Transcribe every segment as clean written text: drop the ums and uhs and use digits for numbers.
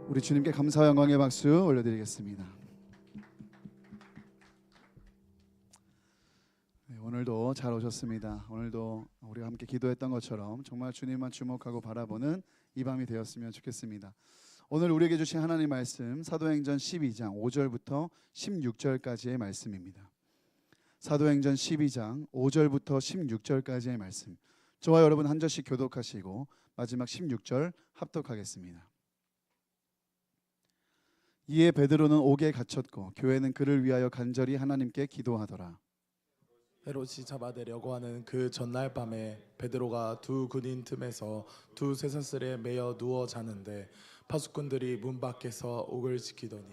우리 주님께 감사와 영광의 박수 올려드리겠습니다. 네, 오늘도 잘 오셨습니다. 오늘도 우리가 함께 기도했던 것처럼 정말 주님만 주목하고 바라보는 이 밤이 되었으면 좋겠습니다. 오늘 우리에게 주신 하나님 말씀 사도행전 12장 5절부터 16절까지의 말씀입니다. 사도행전 12장 5절부터 16절까지의 말씀, 저와 여러분 한 절씩 교독하시고 마지막 16절 합독하겠습니다. 이에 베드로는 옥에 갇혔고 교회는 그를 위하여 간절히 하나님께 기도하더라. 헤롯이 잡아내려고 하는 그 전날 밤에 베드로가 두 군인 틈에서 두 쇠사슬에 매여 누워 자는데 파수꾼들이 문 밖에서 옥을 지키더니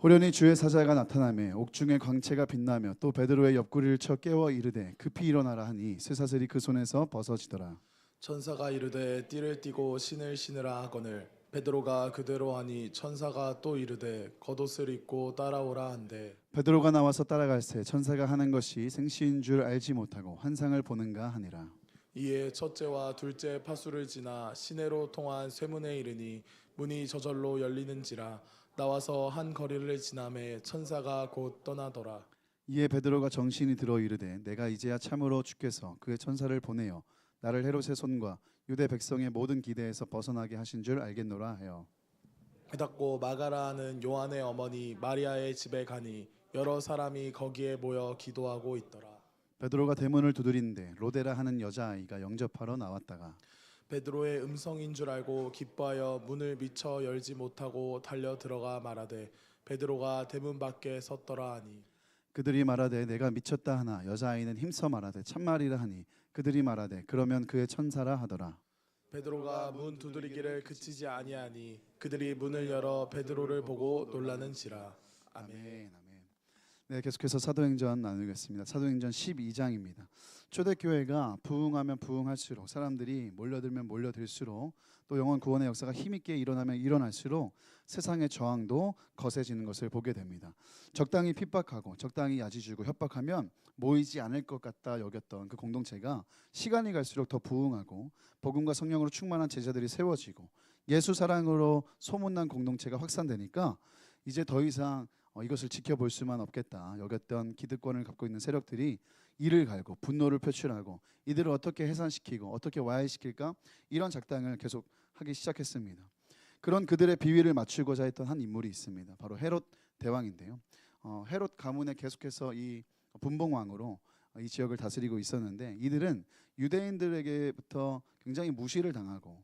호련히 주의 사자가 나타나매 옥중에 광채가 빛나며 또 베드로의 옆구리를 쳐 깨워 이르되 급히 일어나라 하니 쇠사슬이 그 손에서 벗어지더라. 천사가 이르되 띠를 띠고 신을 신으라 하거늘 베드로가 그대로 하니 천사가 또 이르되 겉옷을 입고 따라오라 한대 베드로가 나와서 따라갈새 천사가 하는 것이 생시인 줄 알지 못하고 환상을 보는가 하니라. 이에 첫째와 둘째 파수를 지나 시내로 통한 쇠문에 이르니 문이 저절로 열리는지라 나와서 한 거리를 지나매 천사가 곧 떠나더라. 이에 베드로가 정신이 들어 이르되 내가 이제야 참으로 주께서 그의 천사를 보내어 나를 헤롯의 손과 유대 백성의 모든 기대에서 벗어나게 하신 줄 알겠노라 하여 깨닫고 마가라는 요한의 어머니 마리아의 집에 가니 여러 사람이 거기에 모여 기도하고 있더라. 베드로가 대문을 두드리는데 로데라 하는 여자아이가 영접하러 나왔다가 베드로의 음성인 줄 알고 기뻐하여 문을 미처 열지 못하고 달려 들어가 말하되 베드로가 대문 밖에 섰더라 하니 그들이 말하되 내가 미쳤다 하나 여자아이는 힘써 말하되 참말이라 하니 그들이 말하되 그러면 그의 천사라 하더라. 베드로가 문 두드리기를 그치지 아니하니 그들이 문을 열어 베드로를 보고 놀라는지라. 아멘. 아멘. 네, 계속해서 사도행전 나누겠습니다. 사도행전 12장입니다. 초대교회가 부흥하면 부흥할수록 사람들이 몰려들면 몰려들수록 또 영혼 구원의 역사가 힘있게 일어나면 일어날수록 세상의 저항도 거세지는 것을 보게 됩니다. 적당히 핍박하고 적당히 야지주고 협박하면 모이지 않을 것 같다 여겼던 그 공동체가 시간이 갈수록 더 부흥하고 복음과 성령으로 충만한 제자들이 세워지고 예수 사랑으로 소문난 공동체가 확산되니까 이제 더 이상 이것을 지켜볼 수만 없겠다 여겼던 기득권을 갖고 있는 세력들이 이를 갈고 분노를 표출하고 이들을 어떻게 해산시키고 어떻게 와해시킬까 이런 작당을 계속 하기 시작했습니다. 그런 그들의 비위를 맞추고자 했던 한 인물이 있습니다. 바로 헤롯 대왕인데요. 헤롯 가문에 계속해서 이 분봉왕으로 이 지역을 다스리고 있었는데 이들은 유대인들에게부터 굉장히 무시를 당하고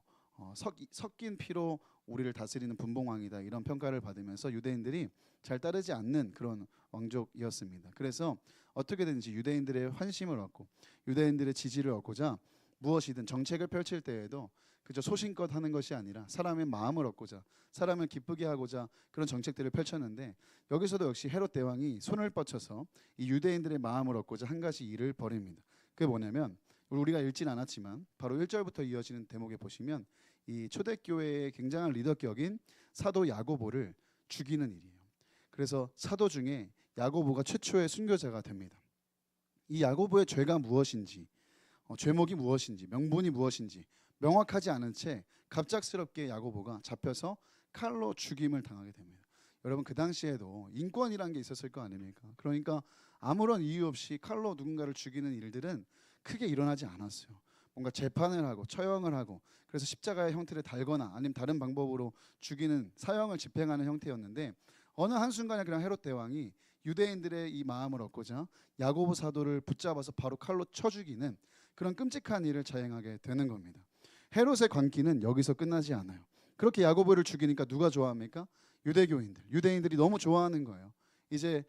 섞인 피로 우리를 다스리는 분봉왕이다 이런 평가를 받으면서 유대인들이 잘 따르지 않는 그런 왕족이었습니다. 그래서 어떻게든지 유대인들의 환심을 얻고 유대인들의 지지를 얻고자 무엇이든 정책을 펼칠 때에도 그저 소신껏 하는 것이 아니라 사람의 마음을 얻고자 사람을 기쁘게 하고자 그런 정책들을 펼쳤는데 여기서도 역시 헤롯 대왕이 손을 뻗쳐서 이 유대인들의 마음을 얻고자 한 가지 일을 벌입니다. 그게 뭐냐면 우리가 읽진 않았지만 바로 1절부터 이어지는 대목에 보시면 이 초대교회의 굉장한 리더격인 사도 야고보를 죽이는 일이에요. 그래서 사도 중에 야고보가 최초의 순교자가 됩니다. 이 야고보의 죄가 무엇인지 죄목이 무엇인지 명분이 무엇인지 명확하지 않은 채 갑작스럽게 야고보가 잡혀서 칼로 죽임을 당하게 됩니다. 여러분 그 당시에도 인권이란 게 있었을 거 아닙니까? 그러니까 아무런 이유 없이 칼로 누군가를 죽이는 일들은 크게 일어나지 않았어요. 뭔가 재판을 하고 처형을 하고 그래서 십자가의 형태를 달거나 아니면 다른 방법으로 죽이는 사형을 집행하는 형태였는데 어느 한순간에 그냥 헤롯 대왕이 유대인들의 이 마음을 얻고자 야고보 사도를 붙잡아서 바로 칼로 쳐 죽이는 그런 끔찍한 일을 자행하게 되는 겁니다. 헤롯의 광기는 여기서 끝나지 않아요. 그렇게 야고보를 죽이니까 누가 좋아합니까? 유대교인들, 유대인들이 너무 좋아하는 거예요. 이제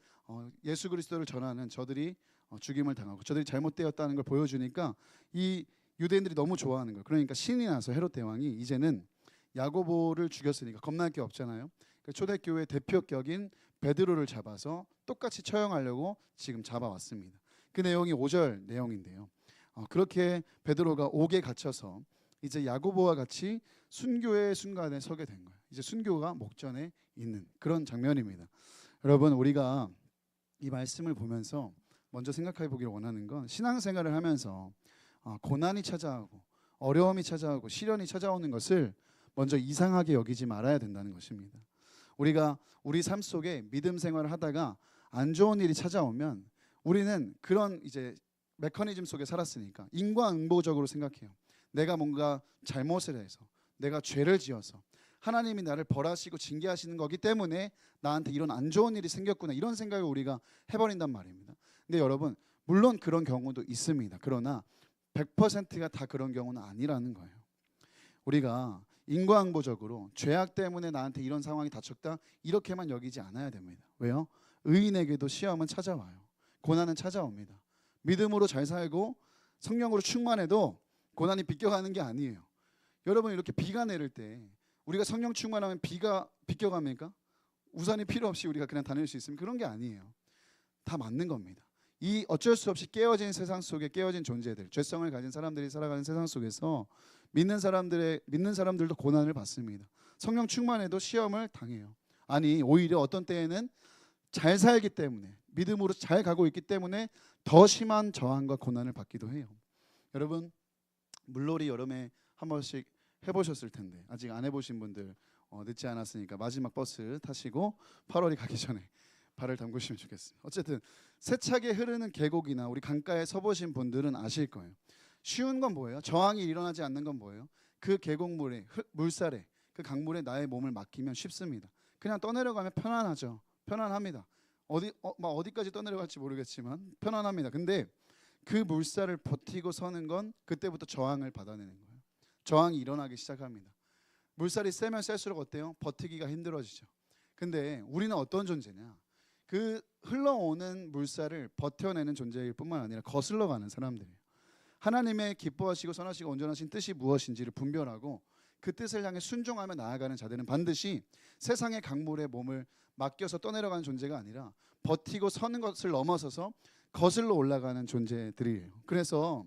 예수 그리스도를 전하는 저들이 죽임을 당하고 저들이 잘못되었다는 걸 보여주니까 이 유대인들이 너무 좋아하는 거예요. 그러니까 신이 나서 헤롯 대왕이 이제는 야고보를 죽였으니까 겁날 게 없잖아요. 초대교회 대표격인 베드로를 잡아서 똑같이 처형하려고 지금 잡아왔습니다. 그 내용이 5절 내용인데요. 그렇게 베드로가 옥에 갇혀서 이제 야고보와 같이 순교의 순간에 서게 된 거예요. 이제 순교가 목전에 있는 그런 장면입니다. 여러분 우리가 이 말씀을 보면서 먼저 생각해 보기를 원하는 건 신앙생활을 하면서 고난이 찾아오고 어려움이 찾아오고 시련이 찾아오는 것을 먼저 이상하게 여기지 말아야 된다는 것입니다. 우리가 우리 삶 속에 믿음 생활을 하다가 안 좋은 일이 찾아오면 우리는 그런 이제 메커니즘 속에 살았으니까 인과응보적으로 생각해요. 내가 뭔가 잘못을 해서, 내가 죄를 지어서 하나님이 나를 벌하시고 징계하시는 거기 때문에 나한테 이런 안 좋은 일이 생겼구나, 이런 생각을 우리가 해버린단 말입니다. 근데 여러분, 물론 그런 경우도 있습니다. 그러나 100%가 다 그런 경우는 아니라는 거예요. 우리가 인과응보적으로 죄악 때문에 나한테 이런 상황이 닥쳤다, 이렇게만 여기지 않아야 됩니다. 왜요? 의인에게도 시험은 찾아와요. 고난은 찾아옵니다. 믿음으로 잘 살고 성령으로 충만해도 고난이 비껴가는 게 아니에요. 여러분, 이렇게 비가 내릴 때 우리가 성령 충만하면 비가 비껴갑니까? 우산이 필요 없이 우리가 그냥 다닐 수 있으면 그런 게 아니에요. 다 맞는 겁니다. 이 어쩔 수 없이 깨어진 세상 속에 깨어진 존재들, 죄성을 가진 사람들이 살아가는 세상 속에서 믿는 사람들도 고난을 받습니다. 성령 충만해도 시험을 당해요. 아니, 오히려 어떤 때에는 잘 살기 때문에, 믿음으로 잘 가고 있기 때문에 더 심한 저항과 고난을 받기도 해요. 여러분, 물놀이 여름에 한 번씩 해보셨을 텐데 아직 안 해보신 분들 늦지 않았으니까 마지막 버스 타시고 8월이 가기 전에 발을 담그시면 좋겠습니다. 어쨌든 세차게 흐르는 계곡이나 우리 강가에 서보신 분들은 아실 거예요. 쉬운 건 뭐예요? 저항이 일어나지 않는 건 뭐예요? 그 계곡물에, 물살에, 그 강물에 나의 몸을 맡기면 쉽습니다. 그냥 떠내려가면 편안하죠. 편안합니다. 어디까지 떠내려갈지 모르겠지만 편안합니다. 근데 그 물살을 버티고 서는 건 그때부터 저항을 받아내는 거예요. 저항이 일어나기 시작합니다. 물살이 세면 셀수록 어때요? 버티기가 힘들어지죠. 근데 우리는 어떤 존재냐? 그 흘러오는 물살을 버텨내는 존재일 뿐만 아니라 거슬러 가는 사람들이에요. 하나님의 기뻐하시고 선하시고 온전하신 뜻이 무엇인지를 분별하고 그 뜻을 향해 순종하며 나아가는 자들은 반드시 세상의 강물에 몸을 맡겨서 떠내려가는 존재가 아니라 버티고 서는 것을 넘어서서 거슬러 올라가는 존재들이에요. 그래서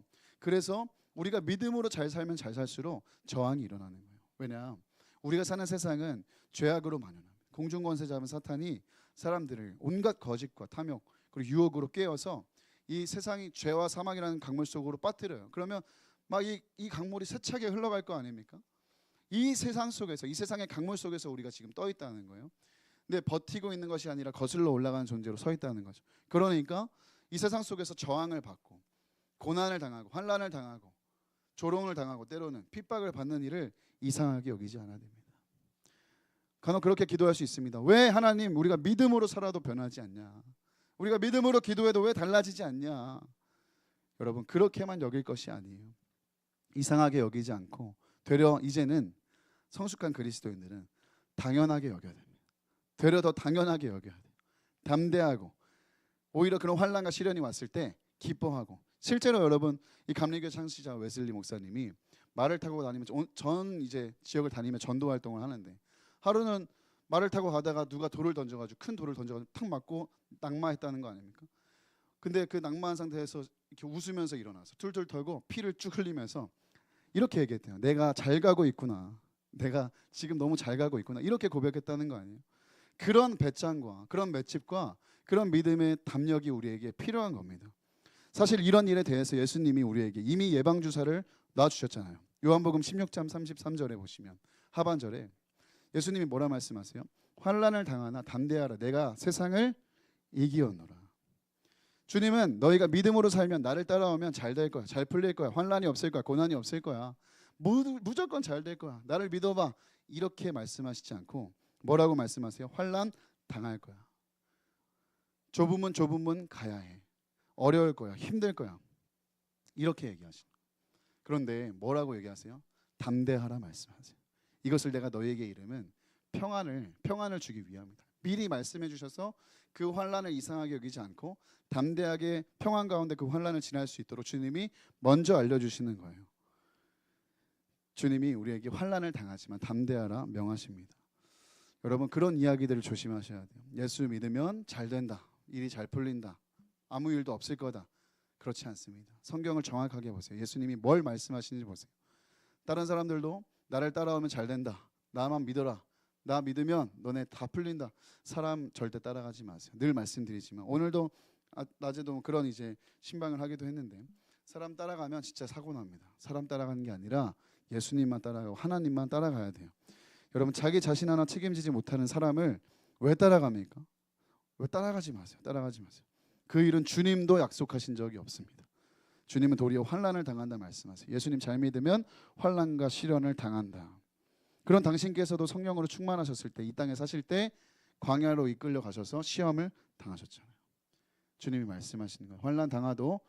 우리가 믿음으로 잘 살면 잘 살수록 저항이 일어나는 거예요. 왜냐? 우리가 사는 세상은 죄악으로 만연합니다. 공중권세 잡은 사탄이 사람들을 온갖 거짓과 탐욕 그리고 유혹으로 깨어서 이 세상이 죄와 사망이라는 강물 속으로 빠뜨려요. 그러면 막 이 강물이 세차게 흘러갈 거 아닙니까? 이 세상 속에서, 이 세상의 강물 속에서 우리가 지금 떠 있다는 거예요. 근데 버티고 있는 것이 아니라 거슬러 올라가는 존재로 서 있다는 거죠. 그러니까 이 세상 속에서 저항을 받고 고난을 당하고 환난을 당하고 조롱을 당하고 때로는 핍박을 받는 일을 이상하게 여기지 않아야 됩니다. 간혹 그렇게 기도할 수 있습니다. 왜 하나님, 우리가 믿음으로 살아도 변하지 않냐? 우리가 믿음으로 기도해도 왜 달라지지 않냐? 여러분, 그렇게만 여길 것이 아니에요. 이상하게 여기지 않고 되려 이제는 성숙한 그리스도인들은 당연하게 여겨야 됩니다. 되려 더 당연하게 여겨야 돼요. 담대하고 오히려 그런 환난과 시련이 왔을 때 기뻐하고. 실제로 여러분, 이 감리교 창시자 웨슬리 목사님이 말을 타고 다니면 전 이제 지역을 다니며 전도 활동을 하는데 하루는 말을 타고 가다가 누가 돌을 던져가지고 큰 돌을 던져가지고 탁 맞고 낙마했다는 거 아닙니까? 근데 그 낙마한 상태에서 이렇게 웃으면서 일어나서 툴툴 털고 피를 쭉 흘리면서 이렇게 얘기했대요. 내가 잘 가고 있구나. 내가 지금 너무 잘 가고 있구나. 이렇게 고백했다는 거 아니에요? 그런 배짱과 그런 맷집과 그런 믿음의 담력이 우리에게 필요한 겁니다. 사실 이런 일에 대해서 예수님이 우리에게 이미 예방 주사를 놔주셨잖아요. 요한복음 16장 33절에 보시면 하반절에 예수님이 뭐라 말씀하세요? 환난을 당하나 담대하라. 내가 세상을 이기었노라. 주님은 너희가 믿음으로 살면 나를 따라오면 잘 될 거야. 잘 풀릴 거야. 환난이 없을 거야. 고난이 없을 거야. 무조건 잘 될 거야. 나를 믿어봐. 이렇게 말씀하시지 않고 뭐라고 말씀하세요? 환난 당할 거야. 좁은 문 가야 해. 어려울 거야. 힘들 거야. 이렇게 얘기하시죠. 그런데 뭐라고 얘기하세요? 담대하라 말씀하세요. 이것을 내가 너희에게 이름은 평안을 주기 위함이다. 미리 말씀해 주셔서 그 환난을 이상하게 여기지 않고 담대하게 평안 가운데 그 환난을 지날 수 있도록 주님이 먼저 알려주시는 거예요. 주님이 우리에게 환난을 당하지만 담대하라 명하십니다. 여러분, 그런 이야기들을 조심하셔야 돼요. 예수 믿으면 잘 된다. 일이 잘 풀린다. 아무 일도 없을 거다. 그렇지 않습니다. 성경을 정확하게 보세요. 예수님이 뭘 말씀하시는지 보세요. 다른 사람들도 나를 따라오면 잘 된다. 나만 믿어라. 나 믿으면 너네 다 풀린다. 사람 절대 따라가지 마세요. 늘 말씀드리지만 오늘도 낮에도 그런 이제 신방을 하기도 했는데 사람 따라가면 진짜 사고 납니다. 사람 따라가는 게 아니라 예수님만 따라가고 하나님만 따라가야 돼요. 여러분 자기 자신 하나 책임지지 못하는 사람을 왜 따라갑니까? 왜 따라가지 마세요. 따라가지 마세요. 그 일은 주님도 약속하신 적이 없습니다. 주님은 도리어 환난을 당한다 말씀하세요. 예수님 잘 믿으면 환난과 시련을 당한다. 그런 당신께서도 성령으로 충만하셨을 때 이 땅에 사실 때 광야로 이끌려 가셔서 시험을 당하셨잖아요. 주님이 말씀하시는 거예요. 환난 당하도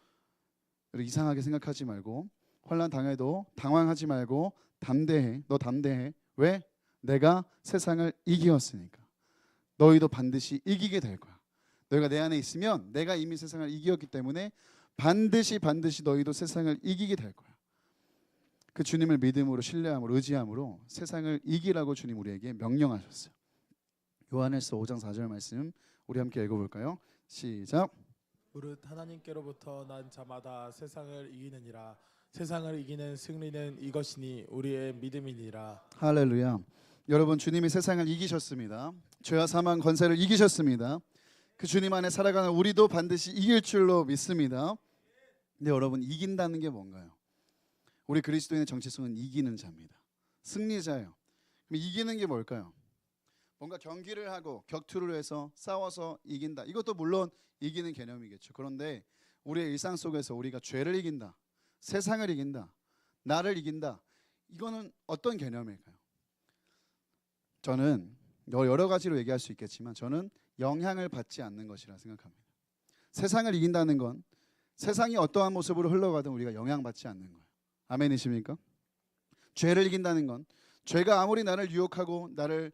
이상하게 생각하지 말고 환난 당해도 당황하지 말고 담대해. 너 담대해. 왜? 내가 세상을 이기었으니까. 너희도 반드시 이기게 될 거야. 너희가 내 안에 있으면 내가 이미 세상을 이기었기 때문에 반드시 너희도 세상을 이기게 될 거야. 그 주님을 믿음으로 신뢰함으로 의지함으로 세상을 이기라고 주님 우리에게 명령하셨어요. 요한일서 5장 4절 말씀 우리 함께 읽어볼까요? 시작. 무릇 하나님께로부터 난 자마다 세상을 이기느니라. 세상을 이기는 승리는 이것이니 우리의 믿음이니라. 할렐루야. 여러분 주님이 세상을 이기셨습니다. 죄와 사망 권세를 이기셨습니다. 그 주님 안에 살아가는 우리도 반드시 이길 줄로 믿습니다. 근데 여러분 이긴다는 게 뭔가요? 우리 그리스도인의 정체성은 이기는 자입니다. 승리자예요. 그럼 이기는 게 뭘까요? 뭔가 경기를 하고 격투를 해서 싸워서 이긴다. 이것도 물론 이기는 개념이겠죠. 그런데 우리의 일상 속에서 우리가 죄를 이긴다, 세상을 이긴다, 나를 이긴다. 이거는 어떤 개념일까요? 저는 여러 가지로 얘기할 수 있겠지만 저는 영향을 받지 않는 것이라 생각합니다. 세상을 이긴다는 건 세상이 어떠한 모습으로 흘러가든 우리가 영향받지 않는 거예요. 아멘이십니까? 죄를 이긴다는 건 죄가 아무리 나를 유혹하고 나를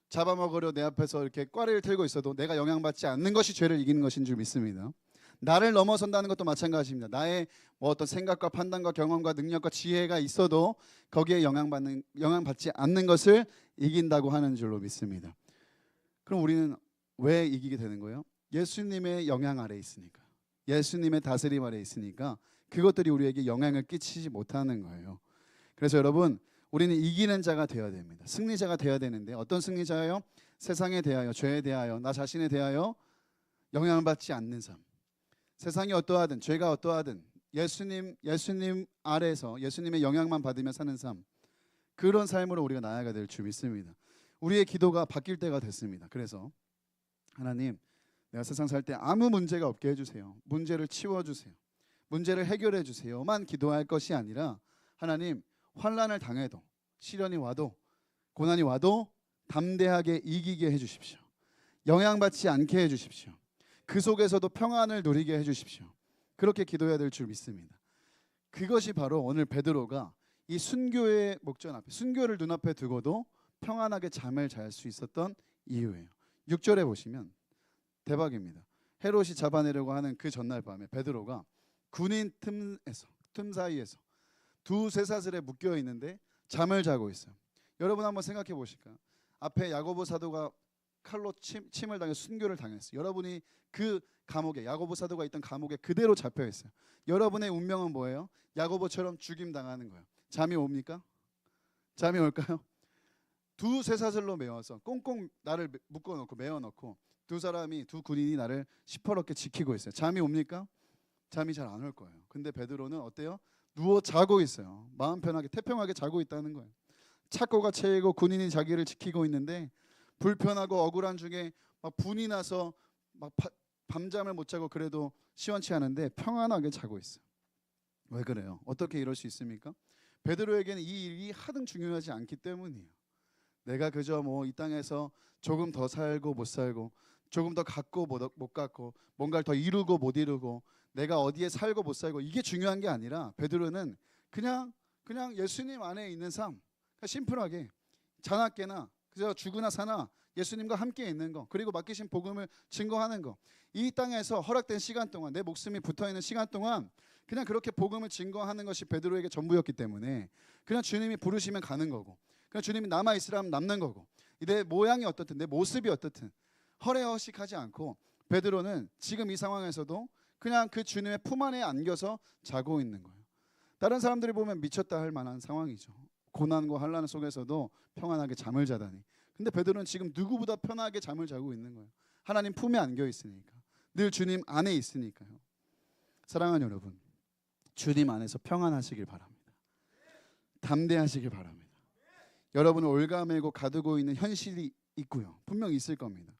잡아먹으려 내 앞에서 이렇게 꽈리를 틀고 있어도 내가 영향받지 않는 것이 죄를 이기는 것인 줄 믿습니다. 나를 넘어선다는 것도 마찬가지입니다. 나의 어떤 생각과 판단과 경험과 능력과 지혜가 있어도 거기에 영향받지 않는 것을 이긴다고 하는 줄로 믿습니다. 그럼 우리는 왜 이기게 되는 거예요? 예수님의 영향 아래 있으니까. 예수님의 다스림 아래 있으니까 그것들이 우리에게 영향을 끼치지 못하는 거예요. 그래서 여러분 우리는 이기는 자가 되어야 됩니다. 승리자가 되어야 되는데 어떤 승리자예요? 세상에 대하여, 죄에 대하여, 나 자신에 대하여 영향을 받지 않는 삶. 세상이 어떠하든 죄가 어떠하든 예수님 아래에서 예수님의 영향만 받으며 사는 삶. 그런 삶으로 우리가 나아가야 될 줄 믿습니다. 우리의 기도가 바뀔 때가 됐습니다. 그래서 하나님 내가 세상 살 때 아무 문제가 없게 해주세요. 문제를 치워주세요. 문제를 해결해 주세요만 기도할 것이 아니라 하나님 환난을 당해도 시련이 와도 고난이 와도 담대하게 이기게 해주십시오. 영향받지 않게 해주십시오. 그 속에서도 평안을 누리게 해주십시오. 그렇게 기도해야 될 줄 믿습니다. 그것이 바로 오늘 베드로가 이 순교의 목전 앞에 순교를 눈앞에 두고도 평안하게 잠을 잘 수 있었던 이유예요. 6절에 보시면 대박입니다. 헤롯이 잡아내려고 하는 그 전날 밤에 베드로가 군인 틈 사이에서 두 쇠사슬에 묶여 있는데 잠을 자고 있어요. 여러분 한번 생각해 보실까요? 앞에 야고보 사도가 칼로 침을 당해 순교를 당했어요. 여러분이 그 감옥에 야고보 사도가 있던 감옥에 그대로 잡혀 있어요. 여러분의 운명은 뭐예요? 야고보처럼 죽임 당하는 거예요. 잠이 옵니까? 잠이 올까요? 두 쇠사슬로 메어서 꽁꽁 나를 묶어놓고 메어놓고 두 군인이 나를 시퍼렇게 지키고 있어요. 잠이 옵니까? 잠이 잘 안 올 거예요. 근데 베드로는 어때요? 누워 자고 있어요. 마음 편하게 태평하게 자고 있다는 거예요. 착고가 채이고 군인이 자기를 지키고 있는데 불편하고 억울한 중에 막 분이 나서 막 밤잠을 못 자고 그래도 시원치 않은데 평안하게 자고 있어요. 왜 그래요? 어떻게 이럴 수 있습니까? 베드로에게는 이 일이 하등 중요하지 않기 때문이에요. 내가 그저 뭐 이 땅에서 조금 더 살고 못 살고 조금 더 갖고 못 갖고 뭔가를 더 이루고 못 이루고 내가 어디에 살고 못 살고 이게 중요한 게 아니라 베드로는 그냥 예수님 안에 있는 삶, 그냥 심플하게 자나깨나 그저 죽으나 사나 예수님과 함께 있는 거, 그리고 맡기신 복음을 증거하는 거. 이 땅에서 허락된 시간 동안 내 목숨이 붙어있는 시간 동안 그냥 그렇게 복음을 증거하는 것이 베드로에게 전부였기 때문에 그냥 주님이 부르시면 가는 거고 그냥 주님이 남아있으라면 남는 거고 내 모양이 어떻든 내 모습이 어떻든 허례허식하지 않고 베드로는 지금 이 상황에서도 그냥 그 주님의 품 안에 안겨서 자고 있는 거예요. 다른 사람들이 보면 미쳤다 할 만한 상황이죠. 고난과 환난 속에서도 평안하게 잠을 자다니. 근데 베드로는 지금 누구보다 편하게 잠을 자고 있는 거예요. 하나님 품에 안겨 있으니까. 늘 주님 안에 있으니까요. 사랑하는 여러분, 주님 안에서 평안하시길 바랍니다. 담대하시길 바랍니다. 여러분을 올가매고 가두고 있는 현실이 있고요. 분명 있을 겁니다.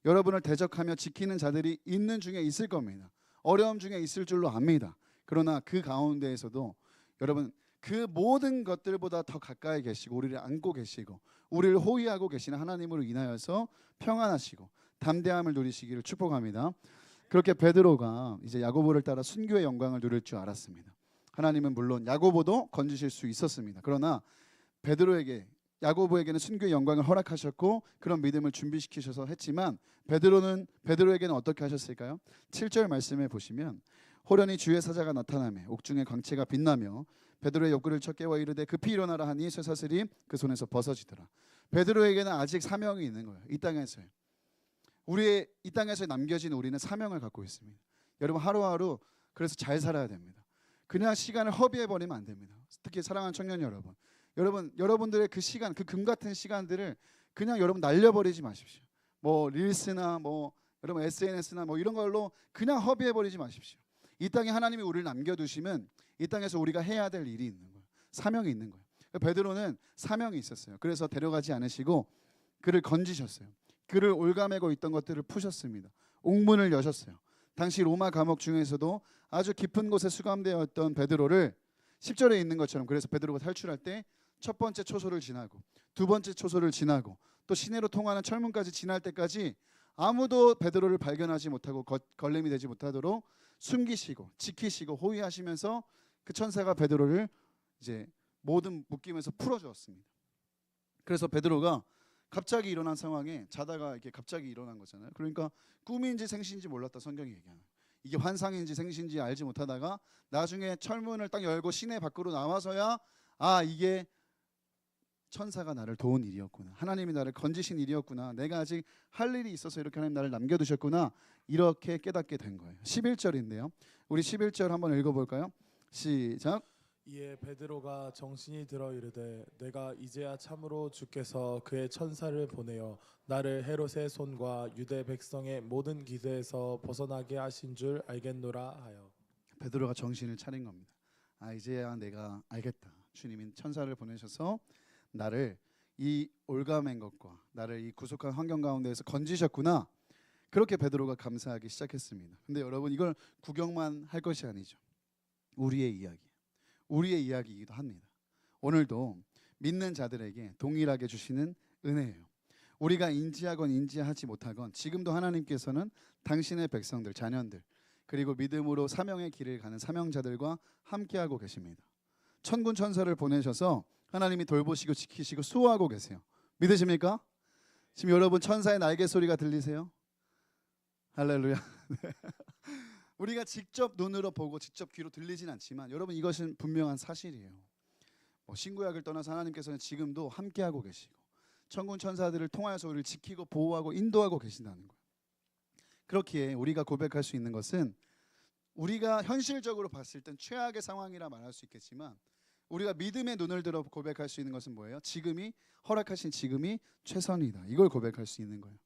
여러분을 대적하며 지키는 자들이 있는 중에 있을 겁니다. 어려움 중에 있을 줄로 압니다. 그러나 그 가운데에서도 여러분 그 모든 것들보다 더 가까이 계시고 우리를 안고 계시고 우리를 호위하고 계시는 하나님으로 인하여서 평안하시고 담대함을 누리시기를 축복합니다. 그렇게 베드로가 이제 야고보를 따라 순교의 영광을 누릴 줄 알았습니다. 하나님은 물론 야고보도 건지실 수 있었습니다. 그러나 야고보에게는 순교의 영광을 허락하셨고 그런 믿음을 준비시키셔서 했지만 베드로에게는 어떻게 하셨을까요? 7절 말씀에 보시면 호련히 주의 사자가 나타나매 옥중에 광채가 빛나며 베드로의 욕구를 쳐 깨워 이르되 급히 일어나라 하니 쇠사슬이 그 손에서 벗어지더라. 베드로에게는 아직 사명이 있는 거예요. 이 땅에서요. 이 땅에서 남겨진 우리는 사명을 갖고 있습니다. 여러분 하루하루 그래서 잘 살아야 됩니다. 그냥 시간을 허비해 버리면 안 됩니다. 특히 사랑하는 청년 여러분들의 그 시간, 그 금 같은 시간들을 그냥 여러분 날려버리지 마십시오. 뭐 릴스나 뭐 여러분 SNS나 뭐 이런 걸로 그냥 허비해 버리지 마십시오. 이 땅에 하나님이 우리를 남겨두시면 이 땅에서 우리가 해야 될 일이 있는 거예요. 사명이 있는 거예요. 베드로는 사명이 있었어요. 그래서 데려가지 않으시고 그를 건지셨어요. 그를 올가매고 있던 것들을 푸셨습니다. 옥문을 여셨어요. 당시 로마 감옥 중에서도 아주 깊은 곳에 수감되어 있던 베드로를 10절에 있는 것처럼 그래서 베드로가 탈출할 때 첫 번째 초소를 지나고 두 번째 초소를 지나고 또 시내로 통하는 철문까지 지날 때까지 아무도 베드로를 발견하지 못하고 걸림이 되지 못하도록 숨기시고 지키시고 호위하시면서 그 천사가 베드로를 이제 모든 묶임에서 풀어주었습니다. 그래서 베드로가 갑자기 일어난 상황에 자다가 이렇게 갑자기 일어난 거잖아요. 그러니까 꿈인지 생시인지 몰랐다 성경이 얘기하는. 이게 환상인지 생시인지 알지 못하다가 나중에 철문을 딱 열고 시내 밖으로 나와서야 이게 천사가 나를 도운 일이었구나. 하나님이 나를 건지신 일이었구나. 내가 아직 할 일이 있어서 이렇게 하나님 나를 남겨두셨구나. 이렇게 깨닫게 된 거예요. 11절인데요. 우리 11절 한번 읽어볼까요? 시작. 이에 베드로가 정신이 들어 이르되 내가 이제야 참으로 주께서 그의 천사를 보내어 나를 헤롯의 손과 유대 백성의 모든 기세에서 벗어나게 하신 줄 알겠노라 하여. 베드로가 정신을 차린 겁니다. 이제야 내가 알겠다. 주님이 천사를 보내셔서 나를 이 올가맨 것과 나를 이 구속한 환경 가운데에서 건지셨구나. 그렇게 베드로가 감사하기 시작했습니다. 근데 여러분 이걸 구경만 할 것이 아니죠. 우리의 이야기이기도 합니다. 오늘도 믿는 자들에게 동일하게 주시는 은혜예요. 우리가 인지하건 인지하지 못하건 지금도 하나님께서는 당신의 백성들, 자녀들 그리고 믿음으로 사명의 길을 가는 사명자들과 함께하고 계십니다. 천군 천사를 보내셔서 하나님이 돌보시고 지키시고 수호하고 계세요. 믿으십니까? 지금 여러분 천사의 날개 소리가 들리세요? 할렐루야. 우리가 직접 눈으로 보고 직접 귀로 들리진 않지만 여러분 이것은 분명한 사실이에요. 신구약을 떠나서 하나님께서는 지금도 함께하고 계시고 천군 천사들을 통하여서 우리를 지키고 보호하고 인도하고 계신다는 거예요. 그렇기에 우리가 고백할 수 있는 것은 우리가 현실적으로 봤을 땐 최악의 상황이라 말할 수 있겠지만 우리가 믿음의 눈을 들어 고백할 수 있는 것은 뭐예요? 허락하신 지금이 최선이다. 이걸 고백할 수 있는 거예요.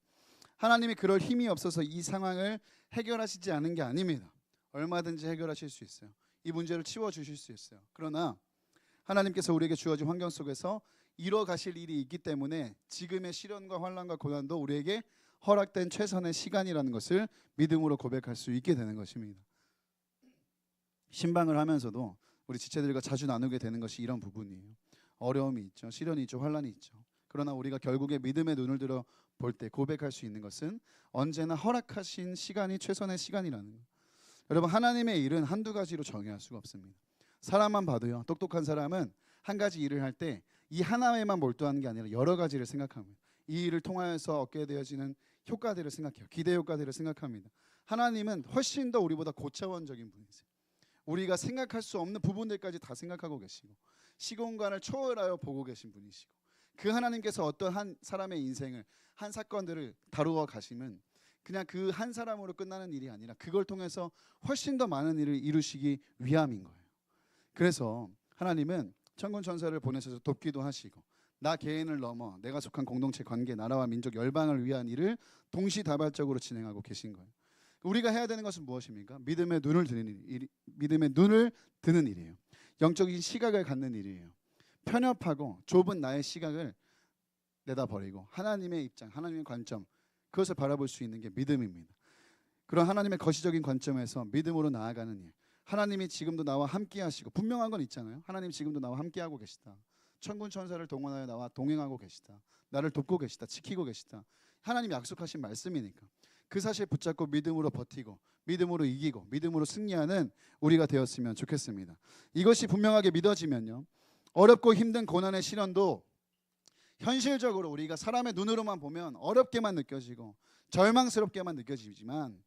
하나님이 그럴 힘이 없어서 이 상황을 해결하시지 않은 게 아닙니다. 얼마든지 해결하실 수 있어요. 이 문제를 치워주실 수 있어요. 그러나 하나님께서 우리에게 주어진 환경 속에서 이뤄가실 일이 있기 때문에 지금의 시련과 환난과 고난도 우리에게 허락된 최선의 시간이라는 것을 믿음으로 고백할 수 있게 되는 것입니다. 신방을 하면서도 우리 지체들과 자주 나누게 되는 것이 이런 부분이에요. 어려움이 있죠. 시련이 있죠. 환난이 있죠. 그러나 우리가 결국에 믿음의 눈을 들어 볼 때 고백할 수 있는 것은 언제나 허락하신 시간이 최선의 시간이라는 거예요. 여러분 하나님의 일은 한두 가지로 정의할 수가 없습니다. 사람만 봐도요. 똑똑한 사람은 한 가지 일을 할 때 이 하나에만 몰두하는 게 아니라 여러 가지를 생각합니다. 이 일을 통하여서 얻게 되어지는 효과들을 생각해요. 기대 효과들을 생각합니다. 하나님은 훨씬 더 우리보다 고차원적인 분이세요. 우리가 생각할 수 없는 부분들까지 다 생각하고 계시고 시공간을 초월하여 보고 계신 분이시고 그 하나님께서 어떤 한 사람의 인생을 한 사건들을 다루어 가시면 그냥 그 한 사람으로 끝나는 일이 아니라 그걸 통해서 훨씬 더 많은 일을 이루시기 위함인 거예요. 그래서 하나님은 천군 천사를 보내셔서 돕기도 하시고 나 개인을 넘어 내가 속한 공동체 관계 나라와 민족 열방을 위한 일을 동시다발적으로 진행하고 계신 거예요. 우리가 해야 되는 것은 무엇입니까? 믿음의 눈을 드는 일이에요. 영적인 시각을 갖는 일이에요. 편협하고 좁은 나의 시각을 내다버리고 하나님의 입장, 하나님의 관점, 그것을 바라볼 수 있는 게 믿음입니다. 그런 하나님의 거시적인 관점에서 믿음으로 나아가는 일. 하나님이 지금도 나와 함께 하시고, 분명한 건 있잖아요. 하나님 지금도 나와 함께 하고 계시다. 천군 천사를 동원하여 나와 동행하고 계시다. 나를 돕고 계시다. 지키고 계시다. 하나님이 약속하신 말씀이니까 그 사실 붙잡고 믿음으로 버티고, 믿음으로 이기고, 믿음으로 승리하는 우리가 되었으면 좋겠습니다. 이것이 분명하게 믿어지면요, 어렵고 힘든 고난의 시련도 현실적으로 우리가 사람의 눈으로만 보면 어렵게만 느껴지고 절망스럽게만 느껴지지만,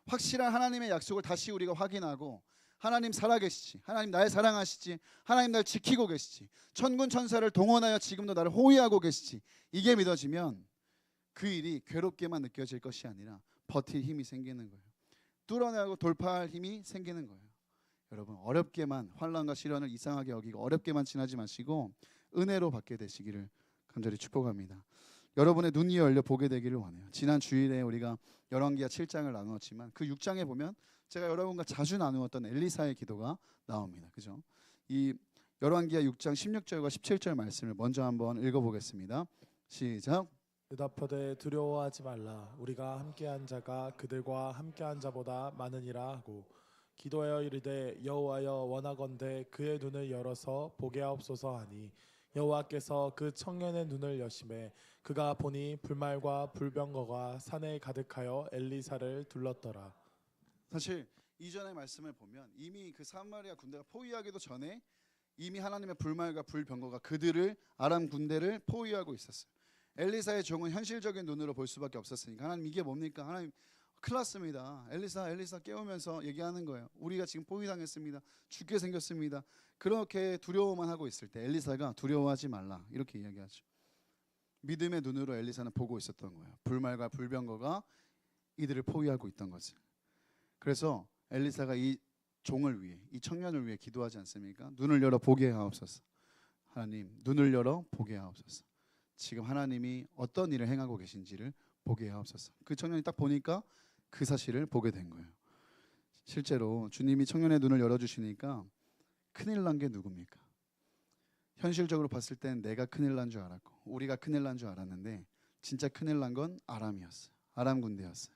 확실한 하나님의 약속을 다시 우리가 확인하고, 하나님 살아계시지, 하나님 날 사랑하시지, 하나님 날 지키고 계시지, 천군 천사를 동원하여 지금도 나를 호위하고 계시지, 이게 믿어지면 그 일이 괴롭게만 느껴질 것이 아니라 버틸 힘이 생기는 거예요. 뚫어내고 돌파할 힘이 생기는 거예요. 여러분, 어렵게만, 환난과 시련을 이상하게 여기고 어렵게만 지나지 마시고 은혜로 받게 되시기를 간절히 축복합니다. 여러분의 눈이 열려 보게 되기를 원해요. 지난 주일에 우리가 열왕기하 7장을 나누었지만 그 6장에 보면 제가 여러분과 자주 나누었던 엘리사의 기도가 나옵니다. 그죠? 이 열왕기하 6장 16절과 17절 말씀을 먼저 한번 읽어보겠습니다. 시작. 대답하되 두려워하지 말라. 우리가 함께한 자가 그들과 함께한 자보다 많으니라 하고, 기도하여 이르되 여호와여 원하건대 그의 눈을 열어서 보게 하옵소서 하니, 여호와께서 그 청년의 눈을 여심해 그가 보니 불말과 불병거가 산에 가득하여 엘리사를 둘렀더라. 사실 이전의 말씀을 보면 이미 그 사마리아 군대가 포위하기도 전에 이미 하나님의 불말과 불병거가 그들을, 아람 군대를 포위하고 있었어요. 엘리사의 종은 현실적인 눈으로 볼 수밖에 없었으니까, 하나님 이게 뭡니까? 하나님 큰일 났습니다. 엘리사 깨우면서 얘기하는 거예요. 우리가 지금 포위당했습니다. 죽게 생겼습니다. 그렇게 두려워만 하고 있을 때 엘리사가 두려워하지 말라 이렇게 이야기하죠. 믿음의 눈으로 엘리사는 보고 있었던 거예요. 불말과 불병거가 이들을 포위하고 있던 것을. 그래서 엘리사가 이 종을 위해, 이 청년을 위해 기도하지 않습니까? 눈을 열어 보게 하옵소서. 하나님, 눈을 열어 보게 하옵소서. 지금 하나님이 어떤 일을 행하고 계신지를 보게 하옵소서. 그 청년이 딱 보니까 그 사실을 보게 된 거예요. 실제로 주님이 청년의 눈을 열어주시니까 큰일 난 게 누굽니까? 현실적으로 봤을 땐 내가 큰일 난 줄 알았고 우리가 큰일 난 줄 알았는데, 진짜 큰일 난 건 아람이었어요. 아람 군대였어요.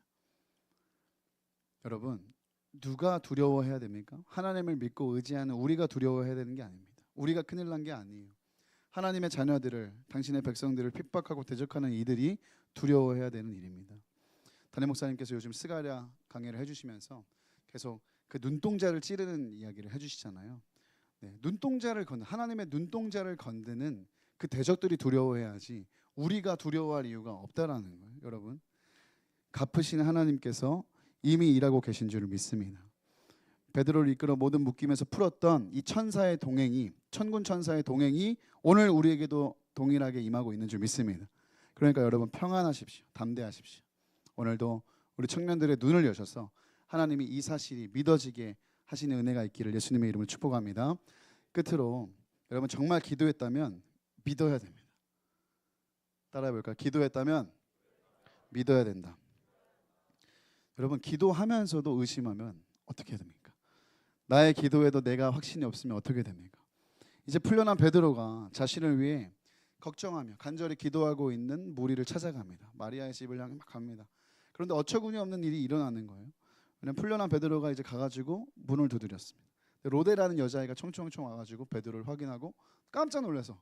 여러분, 누가 두려워해야 됩니까? 하나님을 믿고 의지하는 우리가 두려워해야 되는 게 아닙니다. 우리가 큰일 난 게 아니에요. 하나님의 자녀들을, 당신의 백성들을 핍박하고 대적하는 이들이 두려워해야 되는 일입니다. 담임 목사님께서 요즘 스가랴 강의를 해주시면서 계속 그 눈동자를 찌르는 이야기를 해주시잖아요. 네, 하나님의 눈동자를 건드는 그 대적들이 두려워해야지 우리가 두려워할 이유가 없다라는 거예요. 여러분, 갚으시는 하나님께서 이미 일하고 계신 줄을 믿습니다. 베드로를 이끌어 모든 묶임에서 풀었던 이 천사의 동행이, 천군 천사의 동행이 오늘 우리에게도 동일하게 임하고 있는 줄 믿습니다. 그러니까 여러분, 평안하십시오. 담대하십시오. 오늘도 우리 청년들의 눈을 여셔서 하나님이 이 사실이 믿어지게 하시는 은혜가 있기를 예수님의 이름으로 축복합니다. 끝으로 여러분, 정말 기도했다면 믿어야 됩니다. 따라해 볼까요? 기도했다면 믿어야 된다. 여러분, 기도하면서도 의심하면 어떻게 해야 됩니까? 나의 기도에도 내가 확신이 없으면 어떻게 됩니까? 이제 풀려난 베드로가 자신을 위해 걱정하며 간절히 기도하고 있는 무리를 찾아갑니다. 마리아의 집을 향해 막 갑니다. 그런데 어처구니 없는 일이 일어나는 거예요. 왜냐면 풀려난 베드로가 이제 가가지고 문을 두드렸습니다. 로데라는 여자아이가 총총총 와가지고 베드로를 확인하고 깜짝 놀라서,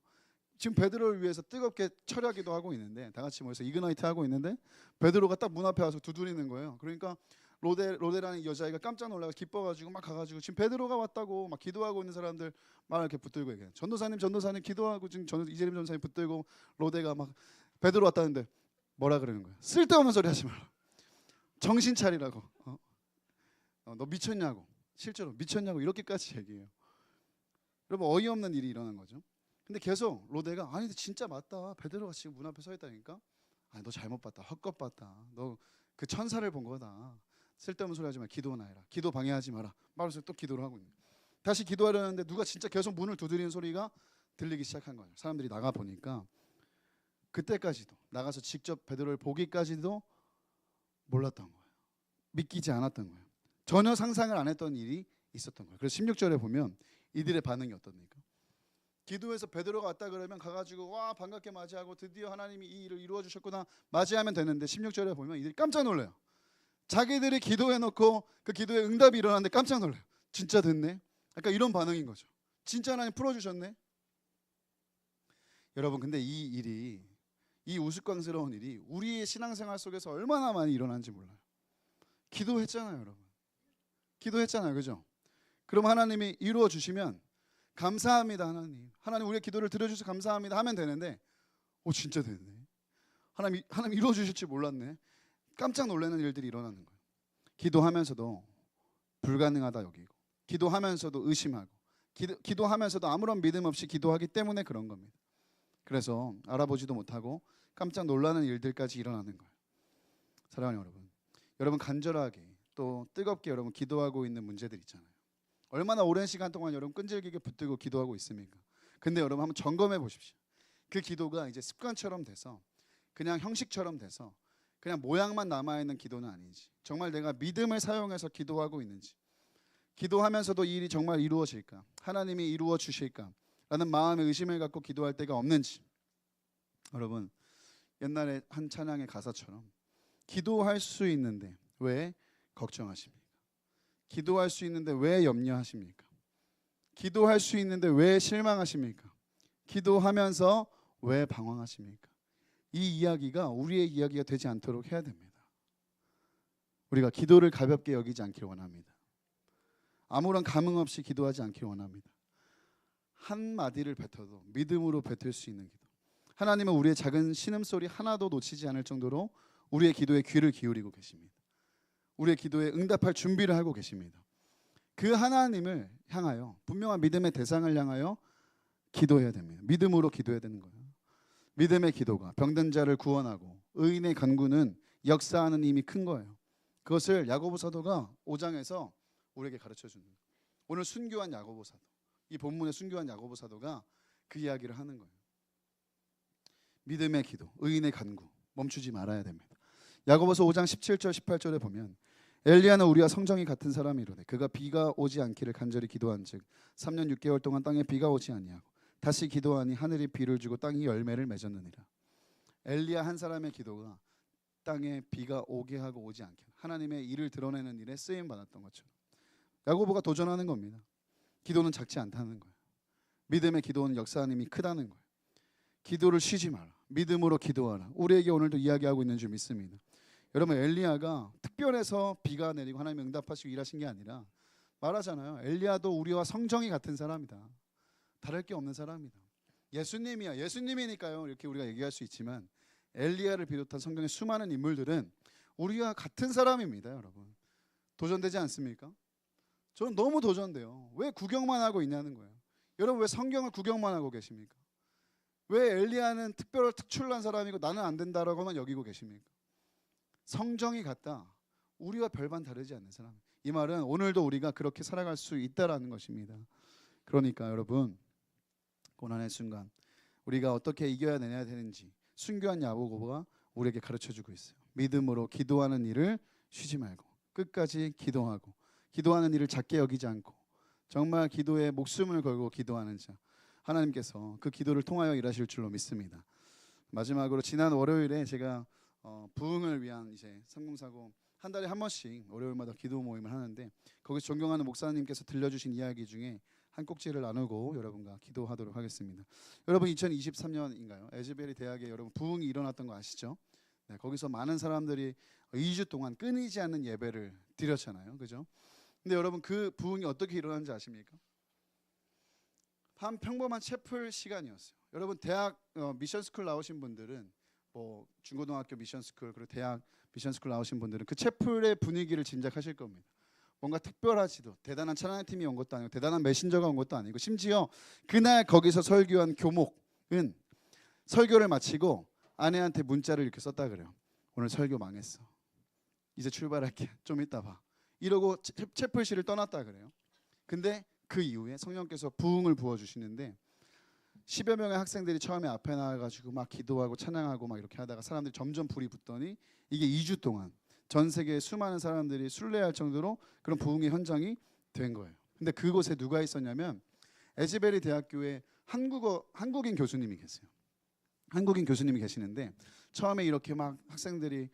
지금 베드로를 위해서 뜨겁게 철야기도 하고 있는데, 다 같이 모여서 이그나이트 하고 있는데 베드로가 딱 문 앞에 와서 두드리는 거예요. 그러니까 로데라는 여자아이가 깜짝 놀라서 기뻐가지고 막 가가지고 지금 베드로가 왔다고 막 기도하고 있는 사람들 막 이렇게 붙들고 얘기해요. 전도사님 기도하고, 지금 이재림 전도사님 붙들고 로데가 막 베드로 왔다는데 뭐라 그러는 거예요? 쓸데없는 소리 하지 말라. 정신 차리라고. 너 미쳤냐고. 실제로 미쳤냐고 이렇게까지 얘기해요. 여러분, 어이없는 일이 일어난 거죠. 근데 계속 로데가, 아니 진짜 맞다. 베드로가 지금 문 앞에 서 있다니까. 아니 너 잘못 봤다. 헛것 봤다. 너 그 천사를 본 거다. 쓸데없는 소리 하지 마. 기도나 해라. 기도 방해하지 마라. 말해서 또 기도를 하고 있는. 다시 기도하려는데 누가 진짜 계속 문을 두드리는 소리가 들리기 시작한 거예요. 사람들이 나가 보니까 그때까지도, 나가서 직접 베드로를 보기까지도 몰랐던 거예요. 믿기지 않았던 거예요. 전혀 상상을 안 했던 일이 있었던 거예요. 그래서 16절에 보면 이들의 반응이 어떻습니까? 기도해서 베드로가 왔다 그러면 가가지고 와 반갑게 맞이하고 드디어 하나님이 이 일을 이루어 주셨구나 맞이하면 되는데 16절에 보면 이들이 깜짝 놀라요. 자기들이 기도해놓고 그 기도에 응답이 일어났는데 깜짝 놀라요. 진짜 됐네. 약간 이런 반응인 거죠. 진짜 하나님 풀어주셨네. 여러분 근데 이 일이, 이 우스꽝스러운 일이 우리의 신앙생활 속에서 얼마나 많이 일어나는지 몰라요. 기도했잖아요, 여러분. 기도했잖아요, 그죠? 그럼 하나님이 이루어 주시면 감사합니다, 하나님. 하나님 우리의 기도를 들어주셔서 감사합니다 하면 되는데, 오 진짜 됐네. 하나님 이루어 주실 줄 몰랐네. 깜짝 놀라는 일들이 일어나는 거예요. 기도하면서도 불가능하다 여기고, 기도하면서도 의심하고, 기도하면서도 아무런 믿음 없이 기도하기 때문에 그런 겁니다. 그래서 알아보지도 못하고 깜짝 놀라는 일들까지 일어나는 거예요. 사랑하는 여러분, 여러분 간절하게 또 뜨겁게 여러분 기도하고 있는 문제들 있잖아요. 얼마나 오랜 시간 동안 여러분 끈질기게 붙들고 기도하고 있습니까? 근데 여러분 한번 점검해 보십시오. 그 기도가 이제 습관처럼 돼서 그냥 형식처럼 돼서 그냥 모양만 남아있는 기도는 아닌지, 정말 내가 믿음을 사용해서 기도하고 있는지, 기도하면서도 이 일이 정말 이루어질까, 하나님이 이루어 주실까 라는 마음의 의심을 갖고 기도할 때가 없는지. 여러분 옛날에 한 찬양의 가사처럼 기도할 수 있는데 왜 걱정하십니까? 기도할 수 있는데 왜 염려하십니까? 기도할 수 있는데 왜 실망하십니까? 기도하면서 왜 방황하십니까? 이 이야기가 우리의 이야기가 되지 않도록 해야 됩니다. 우리가 기도를 가볍게 여기지 않기를 원합니다. 아무런 감흥 없이 기도하지 않기를 원합니다. 한마디를 뱉어도 믿음으로 뱉을 수 있는 기도. 하나님은 우리의 작은 신음소리 하나도 놓치지 않을 정도로 우리의 기도에 귀를 기울이고 계십니다. 우리의 기도에 응답할 준비를 하고 계십니다. 그 하나님을 향하여, 분명한 믿음의 대상을 향하여 기도해야 됩니다. 믿음으로 기도해야 되는 거예요. 믿음의 기도가 병든 자를 구원하고 의인의 간구는 역사하는 힘이 큰 거예요. 그것을 야고보 사도가 5장에서 우리에게 가르쳐 주는 거예요. 오늘 순교한 야고보 사도, 이 본문의 순교한 야고보 사도가 그 이야기를 하는 거예요. 믿음의 기도, 의인의 간구 멈추지 말아야 됩니다. 야고보서 5장 17절 18절에 보면 엘리야는 우리와 성정이 같은 사람이로되 그가 비가 오지 않기를 간절히 기도한즉 3년 6개월 동안 땅에 비가 오지 아니하고 다시 기도하니 하늘이 비를 주고 땅이 열매를 맺었느니라. 엘리야 한 사람의 기도가 땅에 비가 오게 하고 오지 않게 하나님의 일을 드러내는 일에 쓰임 받았던 것처럼 야고보가 도전하는 겁니다. 기도는 작지 않다는 거예요. 믿음의 기도는 역사하는 힘이 크다는 거예요. 기도를 쉬지 마라. 믿음으로 기도하라. 우리에게 오늘도 이야기하고 있는 줄 믿습니다. 여러분 엘리야가 특별해서 비가 내리고 하나님 응답하시고 일하신 게 아니라 말하잖아요. 엘리야도 우리와 성정이 같은 사람이다. 다를 게 없는 사람이다. 예수님이야. 예수님이니까요. 이렇게 우리가 얘기할 수 있지만 엘리야를 비롯한 성경의 수많은 인물들은 우리와 같은 사람입니다. 여러분 도전되지 않습니까? 저는 너무 도전돼요. 왜 구경만 하고 있냐는 거예요. 여러분 왜 성경을 구경만 하고 계십니까? 왜 엘리야는 특출난 사람이고 나는 안 된다라고만 여기고 계십니까? 성정이 같다. 우리와 별반 다르지 않는 사람. 이 말은 오늘도 우리가 그렇게 살아갈 수 있다라는 것입니다. 그러니까 여러분 고난의 순간 우리가 어떻게 이겨야 되는지 순교한 야고보가 우리에게 가르쳐주고 있어요. 믿음으로 기도하는 일을 쉬지 말고 끝까지 기도하고 기도하는 일을 작게 여기지 않고 정말 기도에 목숨을 걸고 기도하는 자 하나님께서 그 기도를 통하여 일하실 줄로 믿습니다. 마지막으로 지난 월요일에 제가 부흥을 위한 이제 304고 한 달에 한 번씩 월요일마다 기도 모임을 하는데 거기서 존경하는 목사님께서 들려주신 이야기 중에 한 꼭지를 나누고 여러분과 기도하도록 하겠습니다. 여러분 2023년인가요? 에즈베리 대학에 여러분 부흥이 일어났던 거 아시죠? 네, 거기서 많은 사람들이 2주 동안 끊이지 않는 예배를 드렸잖아요. 그죠? 근데 여러분 그 부흥이 어떻게 일어났는지 아십니까? 한 평범한 채플 시간이었어요. 여러분 대학 미션스쿨 나오신 분들은 뭐 중고등학교 미션스쿨 그리고 대학 미션스쿨 나오신 분들은 그 채플의 분위기를 짐작하실 겁니다. 뭔가 특별하지도 대단한 찬양팀이 온 것도 아니고 대단한 메신저가 온 것도 아니고 심지어 그날 거기서 설교한 교목은 설교를 마치고 아내한테 문자를 이렇게 썼다 그래요. 오늘 설교 망했어. 이제 출발할게. 좀 이따 봐. 이러고 채플실을 떠났다 그래요. 근데 그 이후에 성령께서 부흥을 부어주시는데 10여 명의 학생들이 처음에 앞에 나와가지고 막 기도하고 찬양하고 막 이렇게 하다가 사람들이 점점 불이 붙더니 이게 2주 동안 전 세계의 수많은 사람들이 순례할 정도로 그런 부흥의 현장이 된 거예요. 근데 그곳에 누가 있었냐면 에즈베리 대학교의 한국인 교수님이 계세요. 한국인 교수님이 계시는데 처음에 이렇게 막 학생들이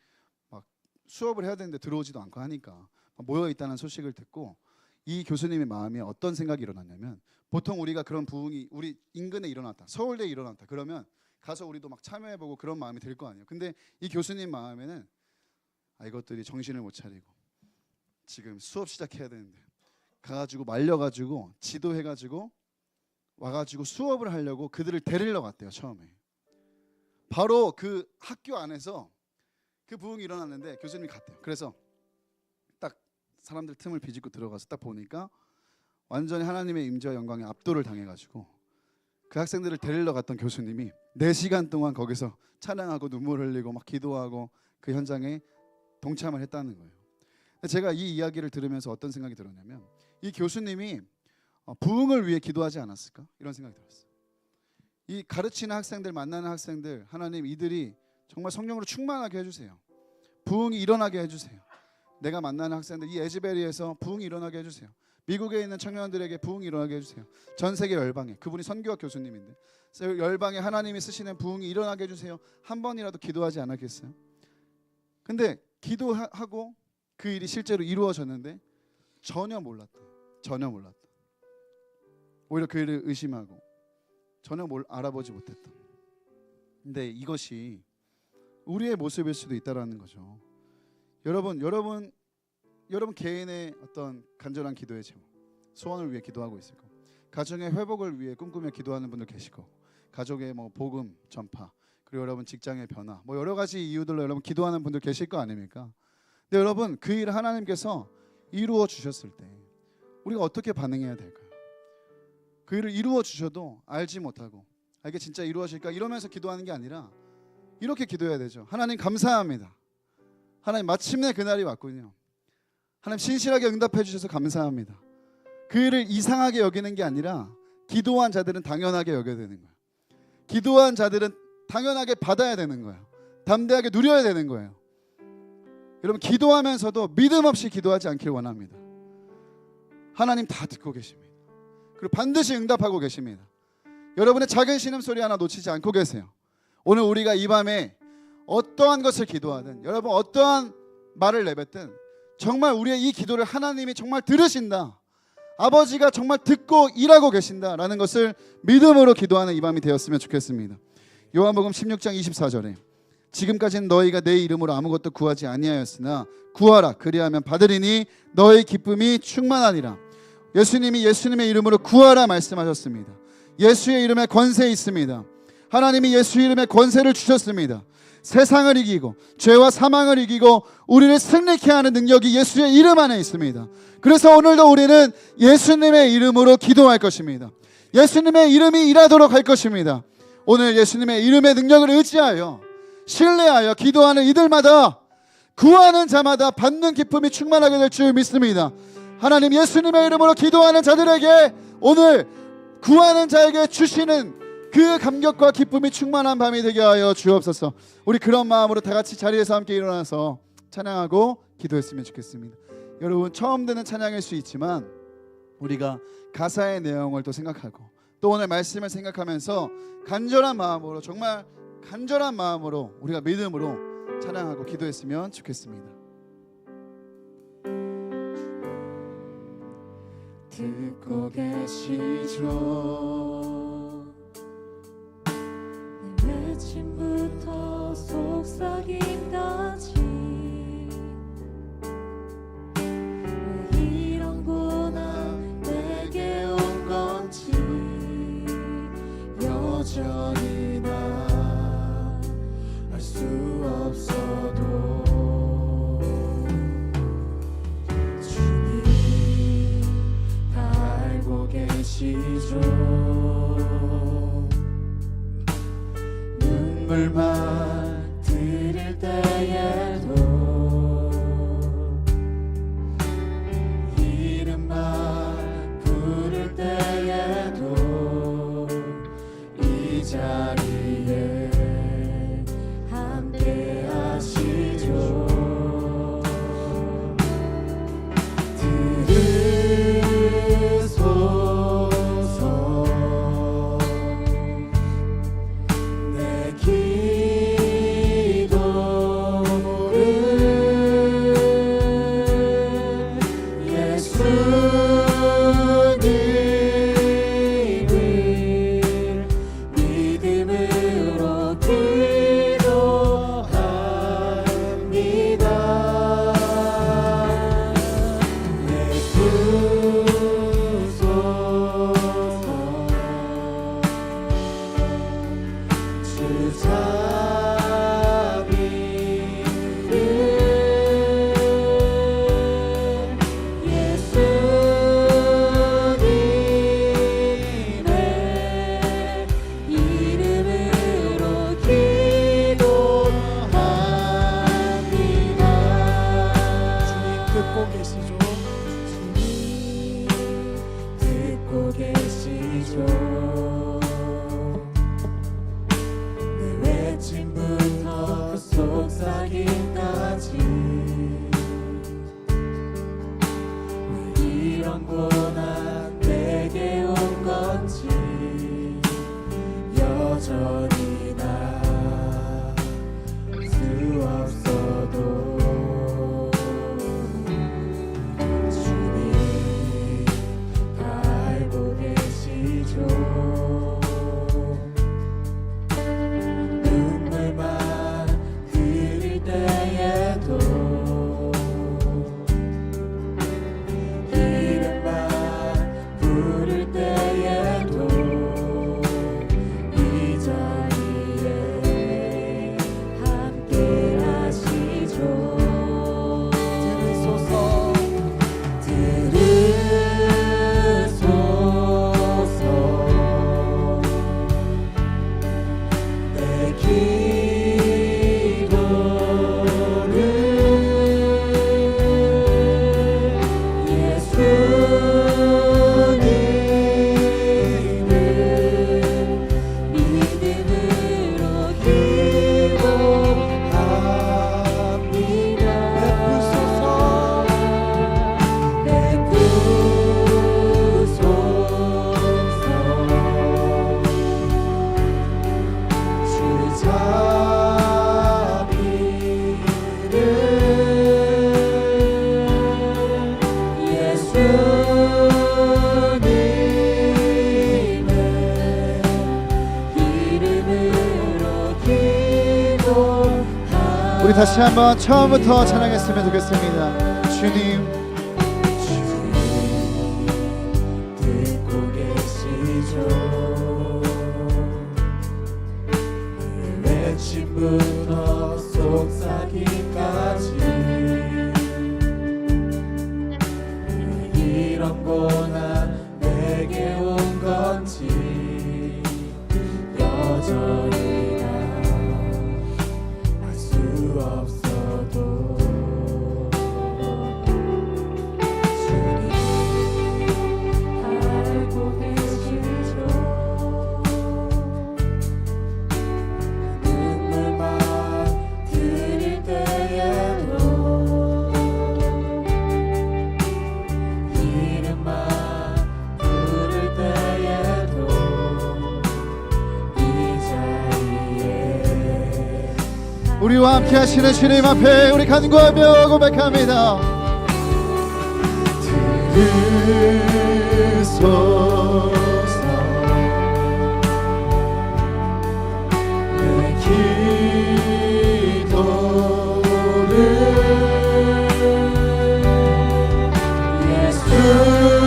막 수업을 해야 되는데 들어오지도 않고 하니까 모여 있다는 소식을 듣고 이 교수님의 마음에 어떤 생각이 일어났냐면, 보통 우리가 그런 부흥이 우리 인근에 일어났다, 서울대에 일어났다 그러면 가서 우리도 막 참여해보고 그런 마음이 들 거 아니에요. 근데 이 교수님 마음에는 이것들이 정신을 못 차리고 지금 수업 시작해야 되는데 가가지고 말려가지고 지도해가지고 와가지고 수업을 하려고 그들을 데리러 갔대요. 처음에 바로 그 학교 안에서 그 부흥이 일어났는데 교수님이 갔대요. 그래서 딱 사람들 틈을 비집고 들어가서 딱 보니까 완전히 하나님의 임재와 영광에 압도를 당해가지고 그 학생들을 데리러 갔던 교수님이 4시간 동안 거기서 찬양하고 눈물 흘리고 막 기도하고 그 현장에 동참을 했다는 거예요. 제가 이 이야기를 들으면서 어떤 생각이 들었냐면, 이 교수님이 부흥을 위해 기도하지 않았을까? 이런 생각이 들었어요. 이 가르치는 학생들, 만나는 학생들, 하나님 이들이 정말 성령으로 충만하게 해주세요. 부흥이 일어나게 해주세요. 내가 만나는 학생들, 이 에즈베리에서 부흥이 일어나게 해주세요. 미국에 있는 청년들에게 부흥이 일어나게 해주세요. 전 세계 열방에, 그분이 선교학 교수님인데 열방에 하나님이 쓰시는 부흥이 일어나게 해주세요. 한 번이라도 기도하지 않았겠어요? 근데 기도하고 그 일이 실제로 이루어졌는데 전혀 몰랐다. 오히려 그 일을 의심하고 전혀 알아보지 못했다. 근데 이것이 우리의 모습일 수도 있다라는 거죠. 여러분 개인의 어떤 간절한 기도의 제목, 소원을 위해 기도하고 있을 거고, 가정의 회복을 위해 꿈꾸며 기도하는 분들 계시고, 가족의 복음 전파, 그리고 여러분 직장의 변화, 여러 가지 이유들로 여러분 기도하는 분들 계실 거 아닙니까? 근데 여러분 그 일을 하나님께서 이루어 주셨을 때 우리가 어떻게 반응해야 될까요? 그 일을 이루어 주셔도 알지 못하고 이게 진짜 이루어질까 이러면서 기도하는 게 아니라 이렇게 기도해야 되죠. 하나님 감사합니다. 하나님 마침내 그날이 왔군요. 하나님 신실하게 응답해 주셔서 감사합니다. 그 일을 이상하게 여기는 게 아니라 기도한 자들은 당연하게 여겨야 되는 거예요. 기도한 자들은 당연하게 받아야 되는 거예요. 담대하게 누려야 되는 거예요. 여러분 기도하면서도 믿음 없이 기도하지 않길 원합니다. 하나님 다 듣고 계십니다. 그리고 반드시 응답하고 계십니다. 여러분의 작은 신음소리 하나 놓치지 않고 계세요. 오늘 우리가 이 밤에 어떠한 것을 기도하든, 여러분 어떠한 말을 내뱉든 정말 우리의 이 기도를 하나님이 정말 들으신다, 아버지가 정말 듣고 일하고 계신다라는 것을 믿음으로 기도하는 이 밤이 되었으면 좋겠습니다. 요한복음 16장 24절에 지금까지는 너희가 내 이름으로 아무것도 구하지 아니하였으나 구하라 그리하면 받으리니 너희 기쁨이 충만하니라. 예수님이 예수님의 이름으로 구하라 말씀하셨습니다. 예수의 이름에 권세 있습니다. 하나님이 예수 이름에 권세를 주셨습니다. 세상을 이기고 죄와 사망을 이기고 우리를 승리케 하는 능력이 예수의 이름 안에 있습니다. 그래서 오늘도 우리는 예수님의 이름으로 기도할 것입니다. 예수님의 이름이 일하도록 할 것입니다. 오늘 예수님의 이름의 능력을 의지하여 신뢰하여 기도하는 이들마다, 구하는 자마다 받는 기쁨이 충만하게 될 줄 믿습니다. 하나님 예수님의 이름으로 기도하는 자들에게 오늘 구하는 자에게 주시는 그 감격과 기쁨이 충만한 밤이 되게 하여 주옵소서. 우리 그런 마음으로 다 같이 자리에서 함께 일어나서 찬양하고 기도했으면 좋겠습니다. 여러분 처음 듣는 찬양일 수 있지만 우리가 가사의 내용을 또 생각하고 또 오늘 말씀을 생각하면서 간절한 마음으로, 정말 간절한 마음으로 우리가 믿음으로 찬양하고 기도했으면 좋겠습니다. 듣고 계시죠. 내 외침부터 속삭임까지 왜 이런 고난 내게 온 건지 여전히 난 알 수 없어도 주님 다 알고 계시죠. 우리 다시 한번 처음부터 찬양했으면 좋겠습니다. 주님 듣고 계시죠. 외침부터 속삭이까지 이런 고난 내게 온 건지 여전히 알 수 없어도 주님 알고 계시죠. 눈물만 드릴 때에도 이름만 부를 때에도 이 자리에 우리와 함께 하시는 주님 앞에 우리 간구하며 고백합니다. 들으소서 내 기도를 예수님을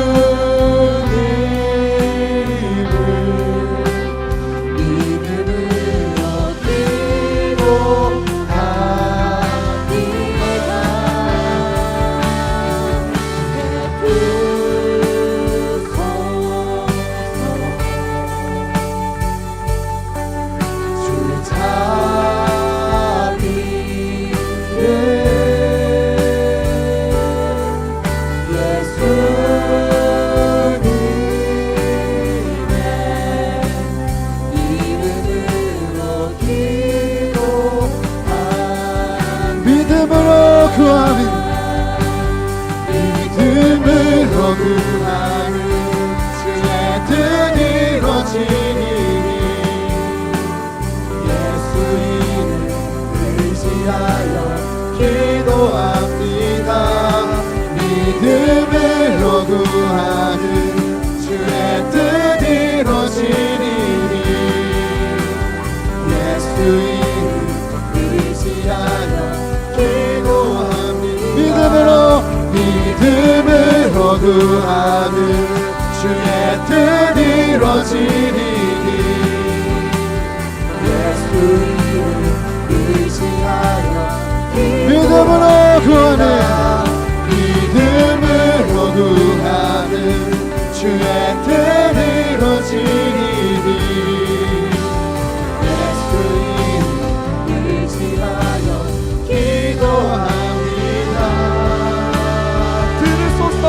믿음으로 믿음으로 구하는 주의 뜻 이루어지니 예수 이름 의지하여 기도합니다. 믿음으로 구하는 주의 뜻 이루어지니 예수 이름 의지하여 기도합니다. 믿음으로 구하는 주의 뜻 이루어지니 예수 이름 의지하여 믿음으로 구하는 주의 뜻 이루어지니 예수 이름 의지하여 기도합니다. 들으소서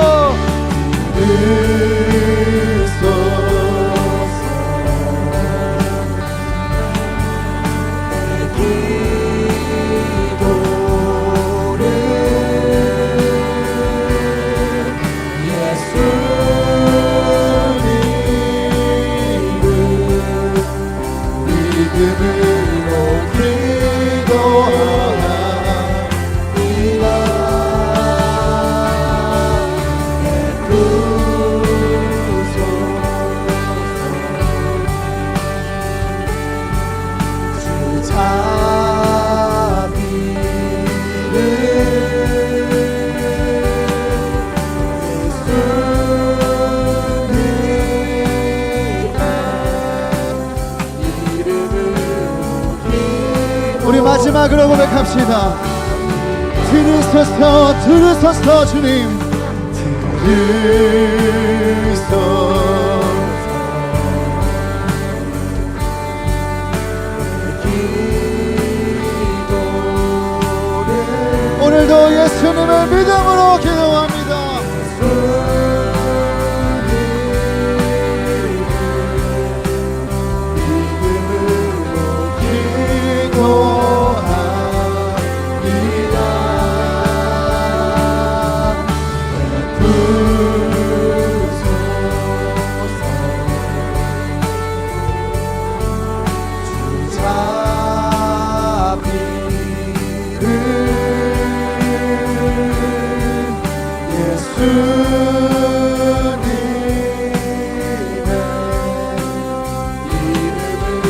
우리 마지막으로 고백합시다. 들으소서 들으소서 주님 들으소서 오늘도 예수님을 믿음으로 기도합니다.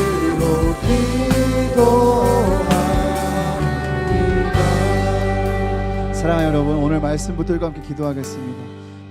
이름으로 기도합니다. 사랑하는 여러분, 오늘 말씀 붙들고 함께 기도하겠습니다.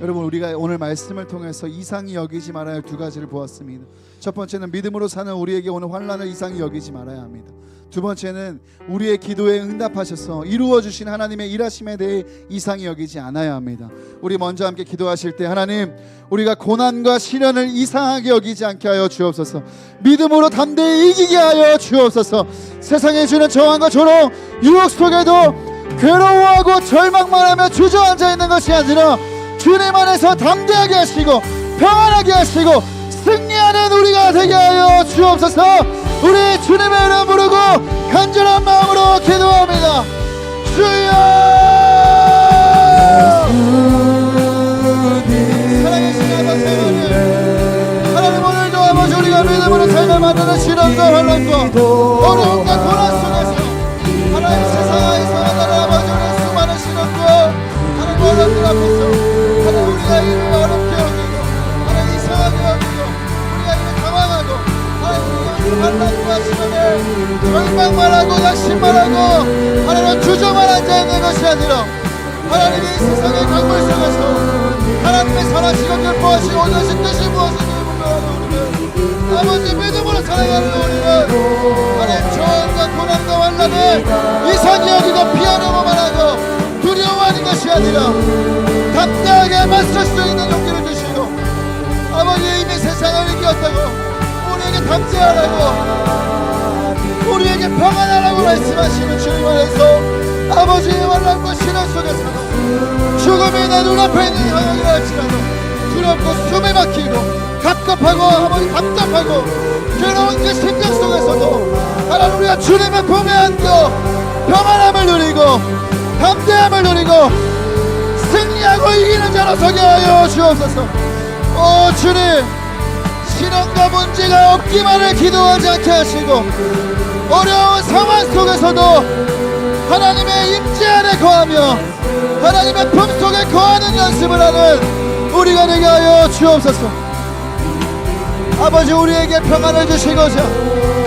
여러분, 우리가 오늘 말씀을 통해서 이상히 여기지 말아야 할 두 가지를 보았습니다. 첫 번째는 믿음으로 사는 우리에게 오는 환난을 이상히 여기지 말아야 합니다. 두 번째는 우리의 기도에 응답하셔서 이루어주신 하나님의 일하심에 대해 이상히 여기지 않아야 합니다. 우리 먼저 함께 기도하실 때, 하나님, 우리가 고난과 시련을 이상하게 여기지 않게 하여 주옵소서. 믿음으로 담대히 이기게 하여 주옵소서. 세상에 주는 저항과 조롱, 유혹 속에도 괴로워하고 절망만 하며 주저앉아 있는 것이 아니라 주님 안에서 담대하게 하시고 평안하게 하시고 승리하는 우리가 되게 하여 주옵소서. 우리 주님의 이름 부르고 간절한 마음으로 기도합니다. 주여, 사랑하시는 아버지 하나님, 하나님 오늘도 아버지 우리가 믿음으로 삶을 만드는 시련과 환난과 어려움과 고난 속에서 하나님 세상에서 만나는 아버지 우리의 수많은 시련과 하나님 어렵들 앞에서 하나님 우리가 이를 어렵게 여기고 하나님 이상하게 여기고 우리가 이를 당황하고 하나님 환난과 시련에 절망만 하고 낙심만 하고 하나님 주저만 앉아있는 것이 아니라 하나님이 이 세상의 강물 속에서 하나님의 선하시고 기뻐하시고 오늘신 뜻이 무엇인지 분명하는 우리는 아버지 믿음으로 살아가는 우리는 하나님 저항과 고난과 환난을 이상히 여기고 피하려고만 하고 두려워하는 것이 아니라 담대하게 맞설 수 있는 용기를 주시고 아버지 이미 세상을 이겼다고 우리에게 담대하라고 우리에게 평안하라고 말씀하시는 주님 안에서 아버지의 환난과 시련 속에서 죽음이 내 눈앞에 있는 상황이라 할지라도 두렵고 숨이 막히고 갑갑하고 아버지 답답하고 괴로운 그 심정 속에서도 하나님 우리가 주님의 품에 안겨 평안함을 누리고 담대함을 누리고 승리하고 이기는 자로 서게 하여 주옵소서. 오 주님, 시련과 문제가 없기만을 기도하지 않게 하시고 어려운 상황 속에서도 하나님의 임재 안에 거하며 하나님의 품속에 거하는 연습을 하는 우리가 되게 하여 주옵소서. 아버지 우리에게 평안을 주시고자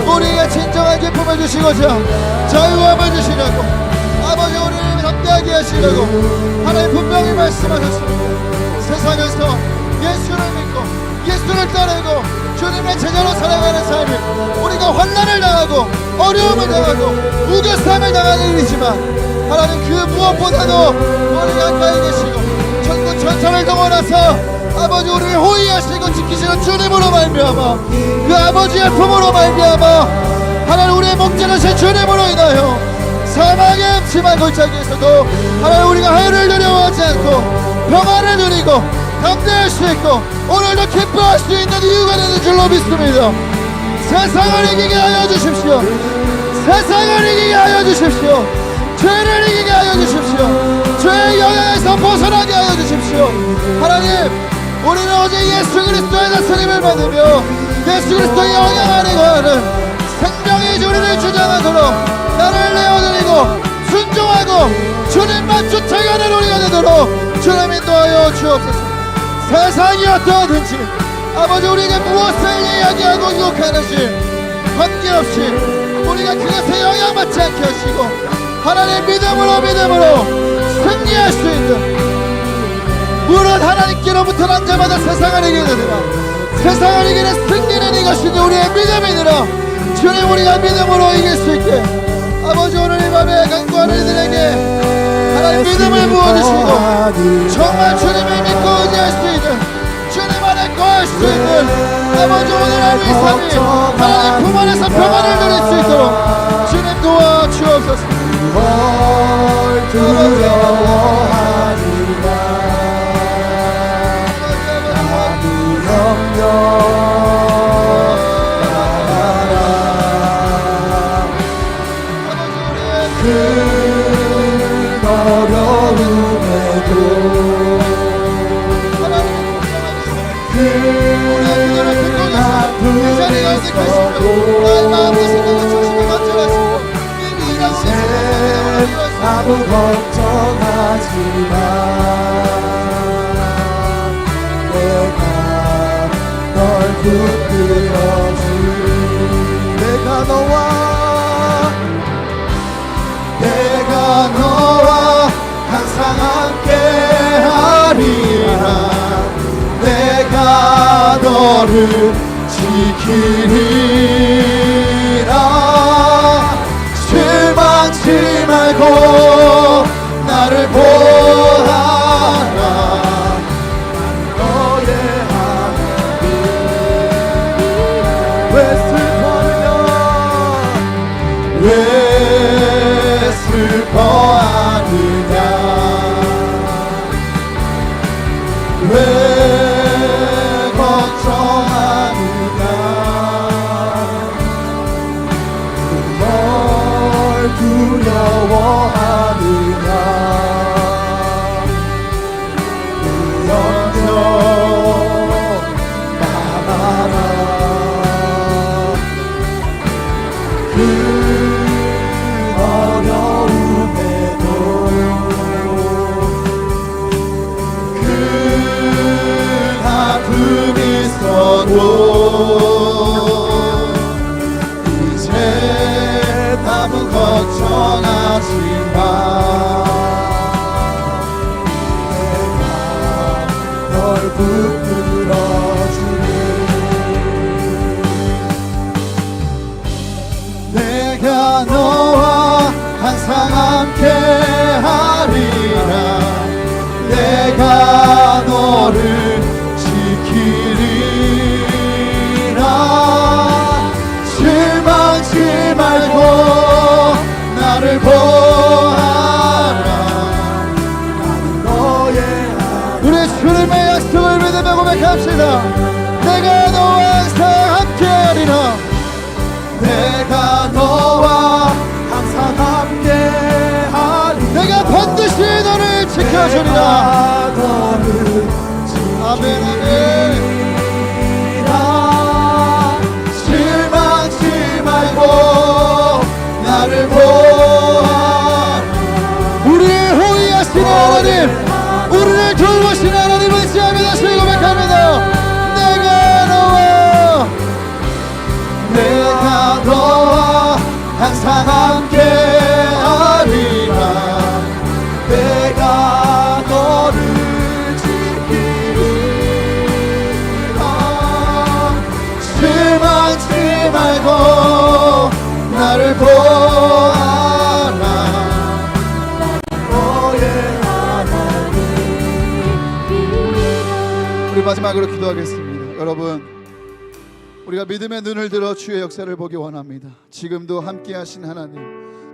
우리에게 진정한 기쁨을 주시고자 자유함을 주시려고 아버지 우리를 담대하게 하시려고 하나님 분명히 말씀하셨습니다. 세상에서 예수를 믿고 예수를 따르고 주님의 제자로 살아가는 삶이 우리가 환난을 당하고 어려움을 당하고 우겨쌈을 당하는 일이지만 하나님 그 무엇보다도 우리 가까이 계시고 전국 천사를 동원하사 아버지 우리를 호위하시고 지키시는 주님으로 말미암아 그 아버지의 품으로 말미암아 하나님 우리의 목자는 신 주님으로 인하여 사망의 음침한 골짜기에서도 하나님 우리가 해를 두려워하지 않고 평안을 누리고 담대할 수 있고 오늘도 기뻐할 수 있는 이유가 되는 줄로 믿습니다. 세상을 이기게 하여 주십시오. 세상을 이기게 하여 주십시오. 죄를 이기게 하여 주십시오. 죄의 영향에서 벗어나게 하여 주십시오. 하나님 우리는 오직 예수 그리스도의 다스림을 받으며 예수 그리스도의 영향 안에 거하는 생명의 우리를 주장하도록 나를 내어드리고 순종하고 주님만 쫓아가는 우리가 되도록 주님 인도하여 주옵소서. 세상이 어떠하든지 아버지 우리에게 무엇을 이야기하고 유혹하는지 관계없이 우리가 그것에 영향받지 않게 하시고 하나님 믿음으로 승리할 수 있는 무릇 하나님께로부터 난 자마다 세상을 이기게 되리라. 세상을 이기는 승리는 이것이니 우리의 믿음이니라. 주님 우리가 믿음으로 이길 수 있게 아버지 오늘 이 밤에 간구하는 이들에게 하나님 믿음을 부어주시고 정말 주님을 믿고 의지할 수 있는 주님 안에 거할 수 있는 아버지 오늘 하루 이 삶이 하나님 품 안에서 평안을 누릴 수 있도록 주님 도와주옵소서. 아무 걱정하지 마. 내가 널 붙들어주리. 내가 너와 항상 지키리라. 실망치 말고 나를 보아라. 너의 하나님. 왜 슬퍼하느냐, 왜 슬퍼하느냐, 왜 걱정하느냐, 뭘 두려워하느냐. 그 염려 마마라. 그 어려움에도 그 아픔이 있어도 이제 아무 걱정하지 마. 내가 널 붙들어주리. 내가 너와 항상 함께 하리라. 내가 너를 지키리라. 실망치 말고 나를 보아라. 나는 너의 하나님. 우리 주님의 약속을 믿으며 고백합시다. 내가 너와 항상 함께 하리라. 내가 너와 항상 함께 하리라. 내가 반드시 너를 지켜주리라. 아멘 아멘. 실망치 말고 나를 보아라. 우리의 호의하신 하나님, 우리를 돌보신 하나님을 지하며 다시 고백합니다. 내가 너와 항상 함께 하리라. 내가 너를 지키리라. 실망치 말고 나를 보아라. 너의 하나님. 우리 마지막으로 기도하겠습니다. 여러분, 우리가 믿음의 눈을 들어 주의 역사를 보기 원합니다. 지금도 함께 하신 하나님,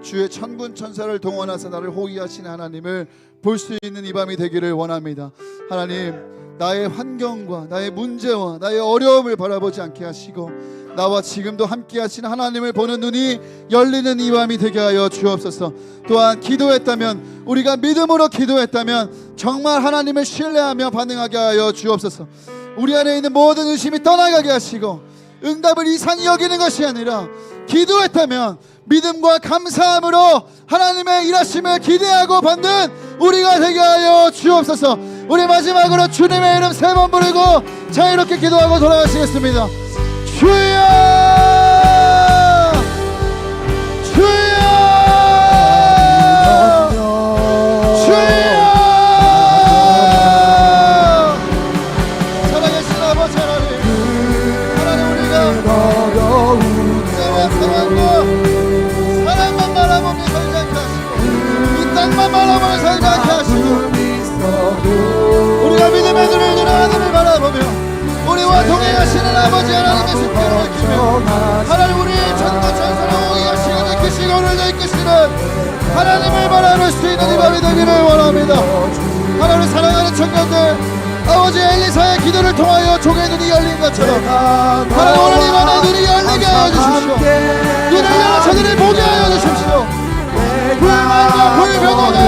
주의 천군 천사를 동원하사 나를 호위하신 하나님을 볼 수 있는 이 밤이 되기를 원합니다. 하나님, 나의 환경과 나의 문제와 나의 어려움을 바라보지 않게 하시고 나와 지금도 함께 하신 하나님을 보는 눈이 열리는 이 밤이 되게 하여 주옵소서. 또한 기도했다면, 우리가 믿음으로 기도했다면 정말 하나님을 신뢰하며 반응하게 하여 주옵소서. 우리 안에 있는 모든 의심이 떠나가게 하시고 응답을 이상히 여기는 것이 아니라 기도했다면 믿음과 감사함으로 하나님의 일하심을 기대하고 받는 우리가 되게 하여 주옵소서. 우리 마지막으로 주님의 이름 3번 부르고 자유롭게 기도하고 돌아가시겠습니다. 주여, 주여, 주여. 살아계신 아버지 하나님, 하나님, 우리가 사랑만 바라보며 살지 않게 하시고 이 땅만 바라보며 살지 않게 하시고 우리가 믿음의 눈을 들어 하늘을 바라보며 우리와 동행하시는 아버지 하나님의 손길을 느끼며 하나님, 우리의 천군 천사를 호위하시고 이끄시고 오늘도 이끄시는 하나님을 바라볼 수 있는 이 밤이 되기를 원합니다. 하나님, 사랑하는 청년들, 아버지 엘리사의 기도를 통하여 종의 눈이 열린 것처럼 하나님, 오늘 이 밤에 눈이 열리게 하여 주십시오. 눈을 열어 저들을 보게 하여 주십시오. 불만과 불변화가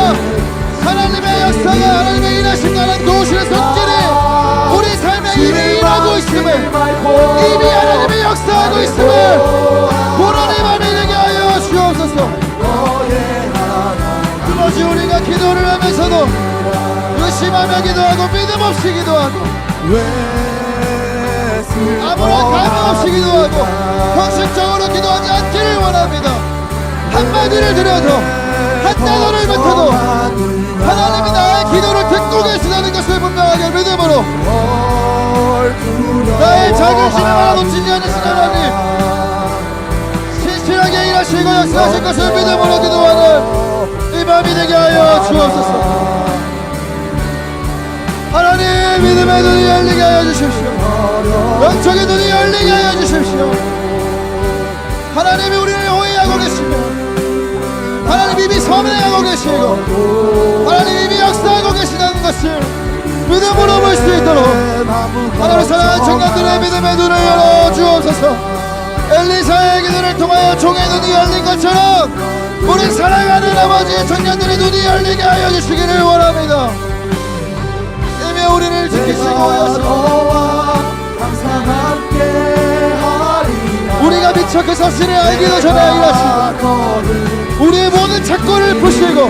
하나님의 역사가, 하나님의 일하신다는 도우시는 손길이 우리 삶에 이미 일하고 있음을, 이미 하나님의 역사하고 있음을 보는 이 밤이 되게 하여 주옵소서. 그것이 우리가 기도를 하면서도 의심하며 기도하고 믿음 없이 기도하고 아무런 감흥 없이 기도하고 형식적으로 기도하지 않기를 원합니다. 한마디를 드려도 한 단어를 뱉어도 하나님이 나의 기도를 듣고 계시다는 것을 분명하게 믿음으로 나의 작은 심을 하나 놓치지 않으시는 하시고 역사하실 것을 믿음으로 기도하는 이 밤이 되게 하여 주옵소서. 하나님 믿음의 눈이 열리게 하여 주십시오. 영적인 눈이 열리게 하여 주십시오. 하나님이 우리를 호위하고 계시며 하나님 이미 선행하고 계시고 하나님 이미 역사하고 계시다는 것을 믿음으로 볼 수 있도록 하나님 사랑하는 청년들의 믿음의 눈을 열어 주옵소서. 엘리사의 기도를 통하여 종의 눈이 열린 것처럼 우리 사랑하는 아버지의 청년들의 눈이 열리게 하여 주시기를 원합니다. 이미 우리를 지키시고 우리가 미처 그 사실을 알기도 전에 일하시고 우리의 모든 착고를 푸시고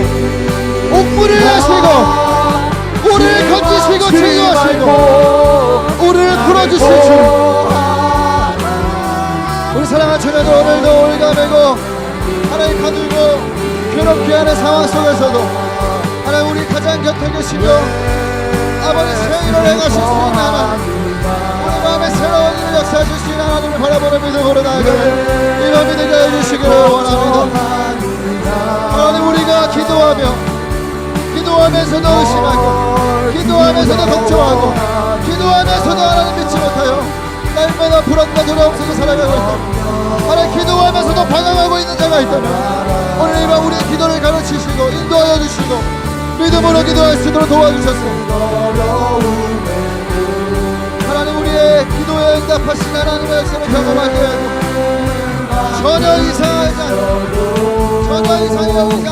옥불을 하시고 우리를 건지시고 치유하시고 우리를 풀어주실 주. 우리 사랑하는 처녀들 오늘도 올가매고 하나님 가두고 괴롭게 하는 상황 속에서도 하나님 우리 가장 곁에 계시고 아버지 새 일을 행하실 수 있는 하나님, 우리 마음에 새로운 일을 역사하실 수 있는 하나님을 바라보는 믿음으로 나아가는 이런 믿음이 해주시기를 원합니다. 하나님 우리가 기도하면서도 의심하고 기도하면서도 걱정하고 기도하면서도 하나님 믿지 못하여 날마다 불안과 두려움 속에 살아가고 있다면 하나님 기도하면서도 방황하고 있는 자가 있다면 오늘 이 밤 우리의 기도를 가르치시고 인도하여 주시고 믿음으로 기도할 수 있도록 도와주셨습니다. 하나님 우리의 기도에 응답하신 하나님의 역사를 경험하게 하고 전혀 이상하지 않고 전혀 이상하지 않게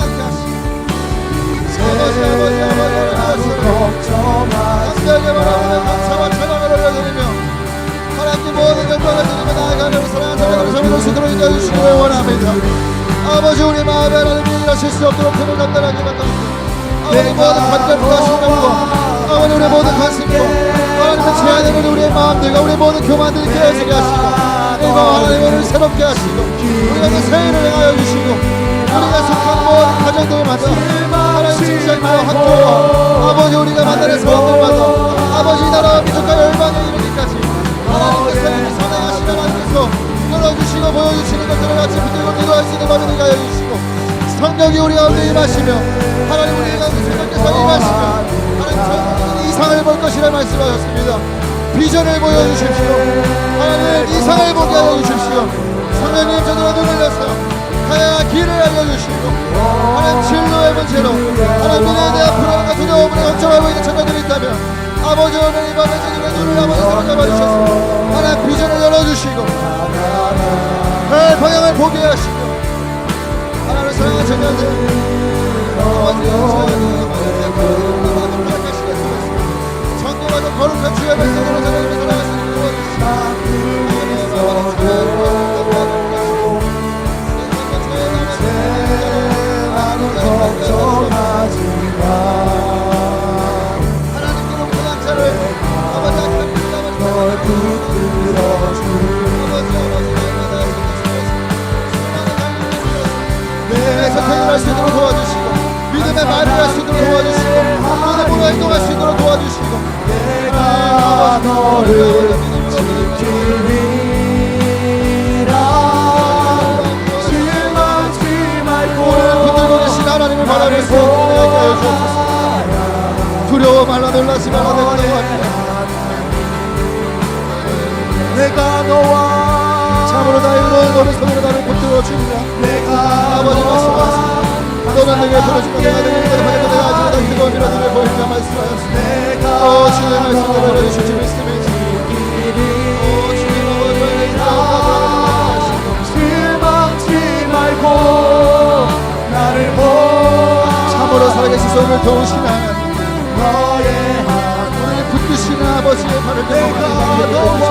하시고 감사하게 바라보며 감사와 찬양을 올려드리며 하나님께 모든 영광을 드리며 나아가는 우리 사랑하는 자녀들을 섬기는 수 있도록 인도해 주시기를 원합니다. 아버지 우리 마음에 하나님이 일하실 수 없도록 힘을 단단하게 만들어주시고 아버지 모든 관절과 신경과 아버지 우리의 모든 관심과 하나님의 제한되는 우리의 마음들과 우리의 모든 교만들이 깨어지게 하시고 이거 하나님을 새롭게 하시고 우리에게 새 일을 행하여 주시고 우리가 속한 모든 가정들마다 하나님 직장과 학교와 아버지 우리가 만나는 사람들마다 아버지 나라와 민족과 열방에 이르기까지 하나님께서 이미 선행하신 하나님께서 열어주시고 보여주시는 것들을 같이 붙들고 기도할 수 있는 밤이 되게 하여 주시고 성령이 우리 가운데 임하시며 하나님 우리 가운데 성령께서 임하시며 하나님 저희는 이상을 볼 것이라 말씀하셨습니다. 비전을 보여주십시오. 하나님 이상을 보게 하여 주십시오. 성령님 저들의 눈을 여서 다양한 길을 알려주시고 하나님 진로의 문제로 하나님 미래에 대한 불안과 두려움을 걱정하고 있는 자녀들이 있다면 아버지 오늘 이 밤에 저들의 눈을 아버지 사로잡아주셔서 하나님 비전을 열어주시고 그 방향을 보게 하시고 하나님을 사랑하는 자녀들 아버지 정결하고 거룩한 주의 말씀으로 저들을 살아갈 수 있는 걱정하지마 하나님께로부터 남자를 아버지 널 붙들어주 내 선택을 할 수 있도록 도와주시고 믿음의 말을 할 수 있도록 도와주시고 믿음으로 행동할 수 있도록 도와주시고 내가 너를 지키리라 하나님을 바라볼 수 있게 하여 주옵소서. 두려워 말라 놀라지 말라 내가 너와 내가 너와 참으로 나의 의로운 너를 손으로 나를 붙들어 주리라. 내가 아버지 말씀하셨습니다. 너는 내게 들어주고 내가 내게 받아들여 내가 아직보다 뜨거운 미라들을 보이리라 말씀하셨습니다. 주의 말씀을 알려주실 주 믿습니다. 주님 아버지 실망치 말고 나를 참으로 살아계신 손을 도우시는 하나님 너의 우리를 붙드시는 아버지의 발을 내가 너와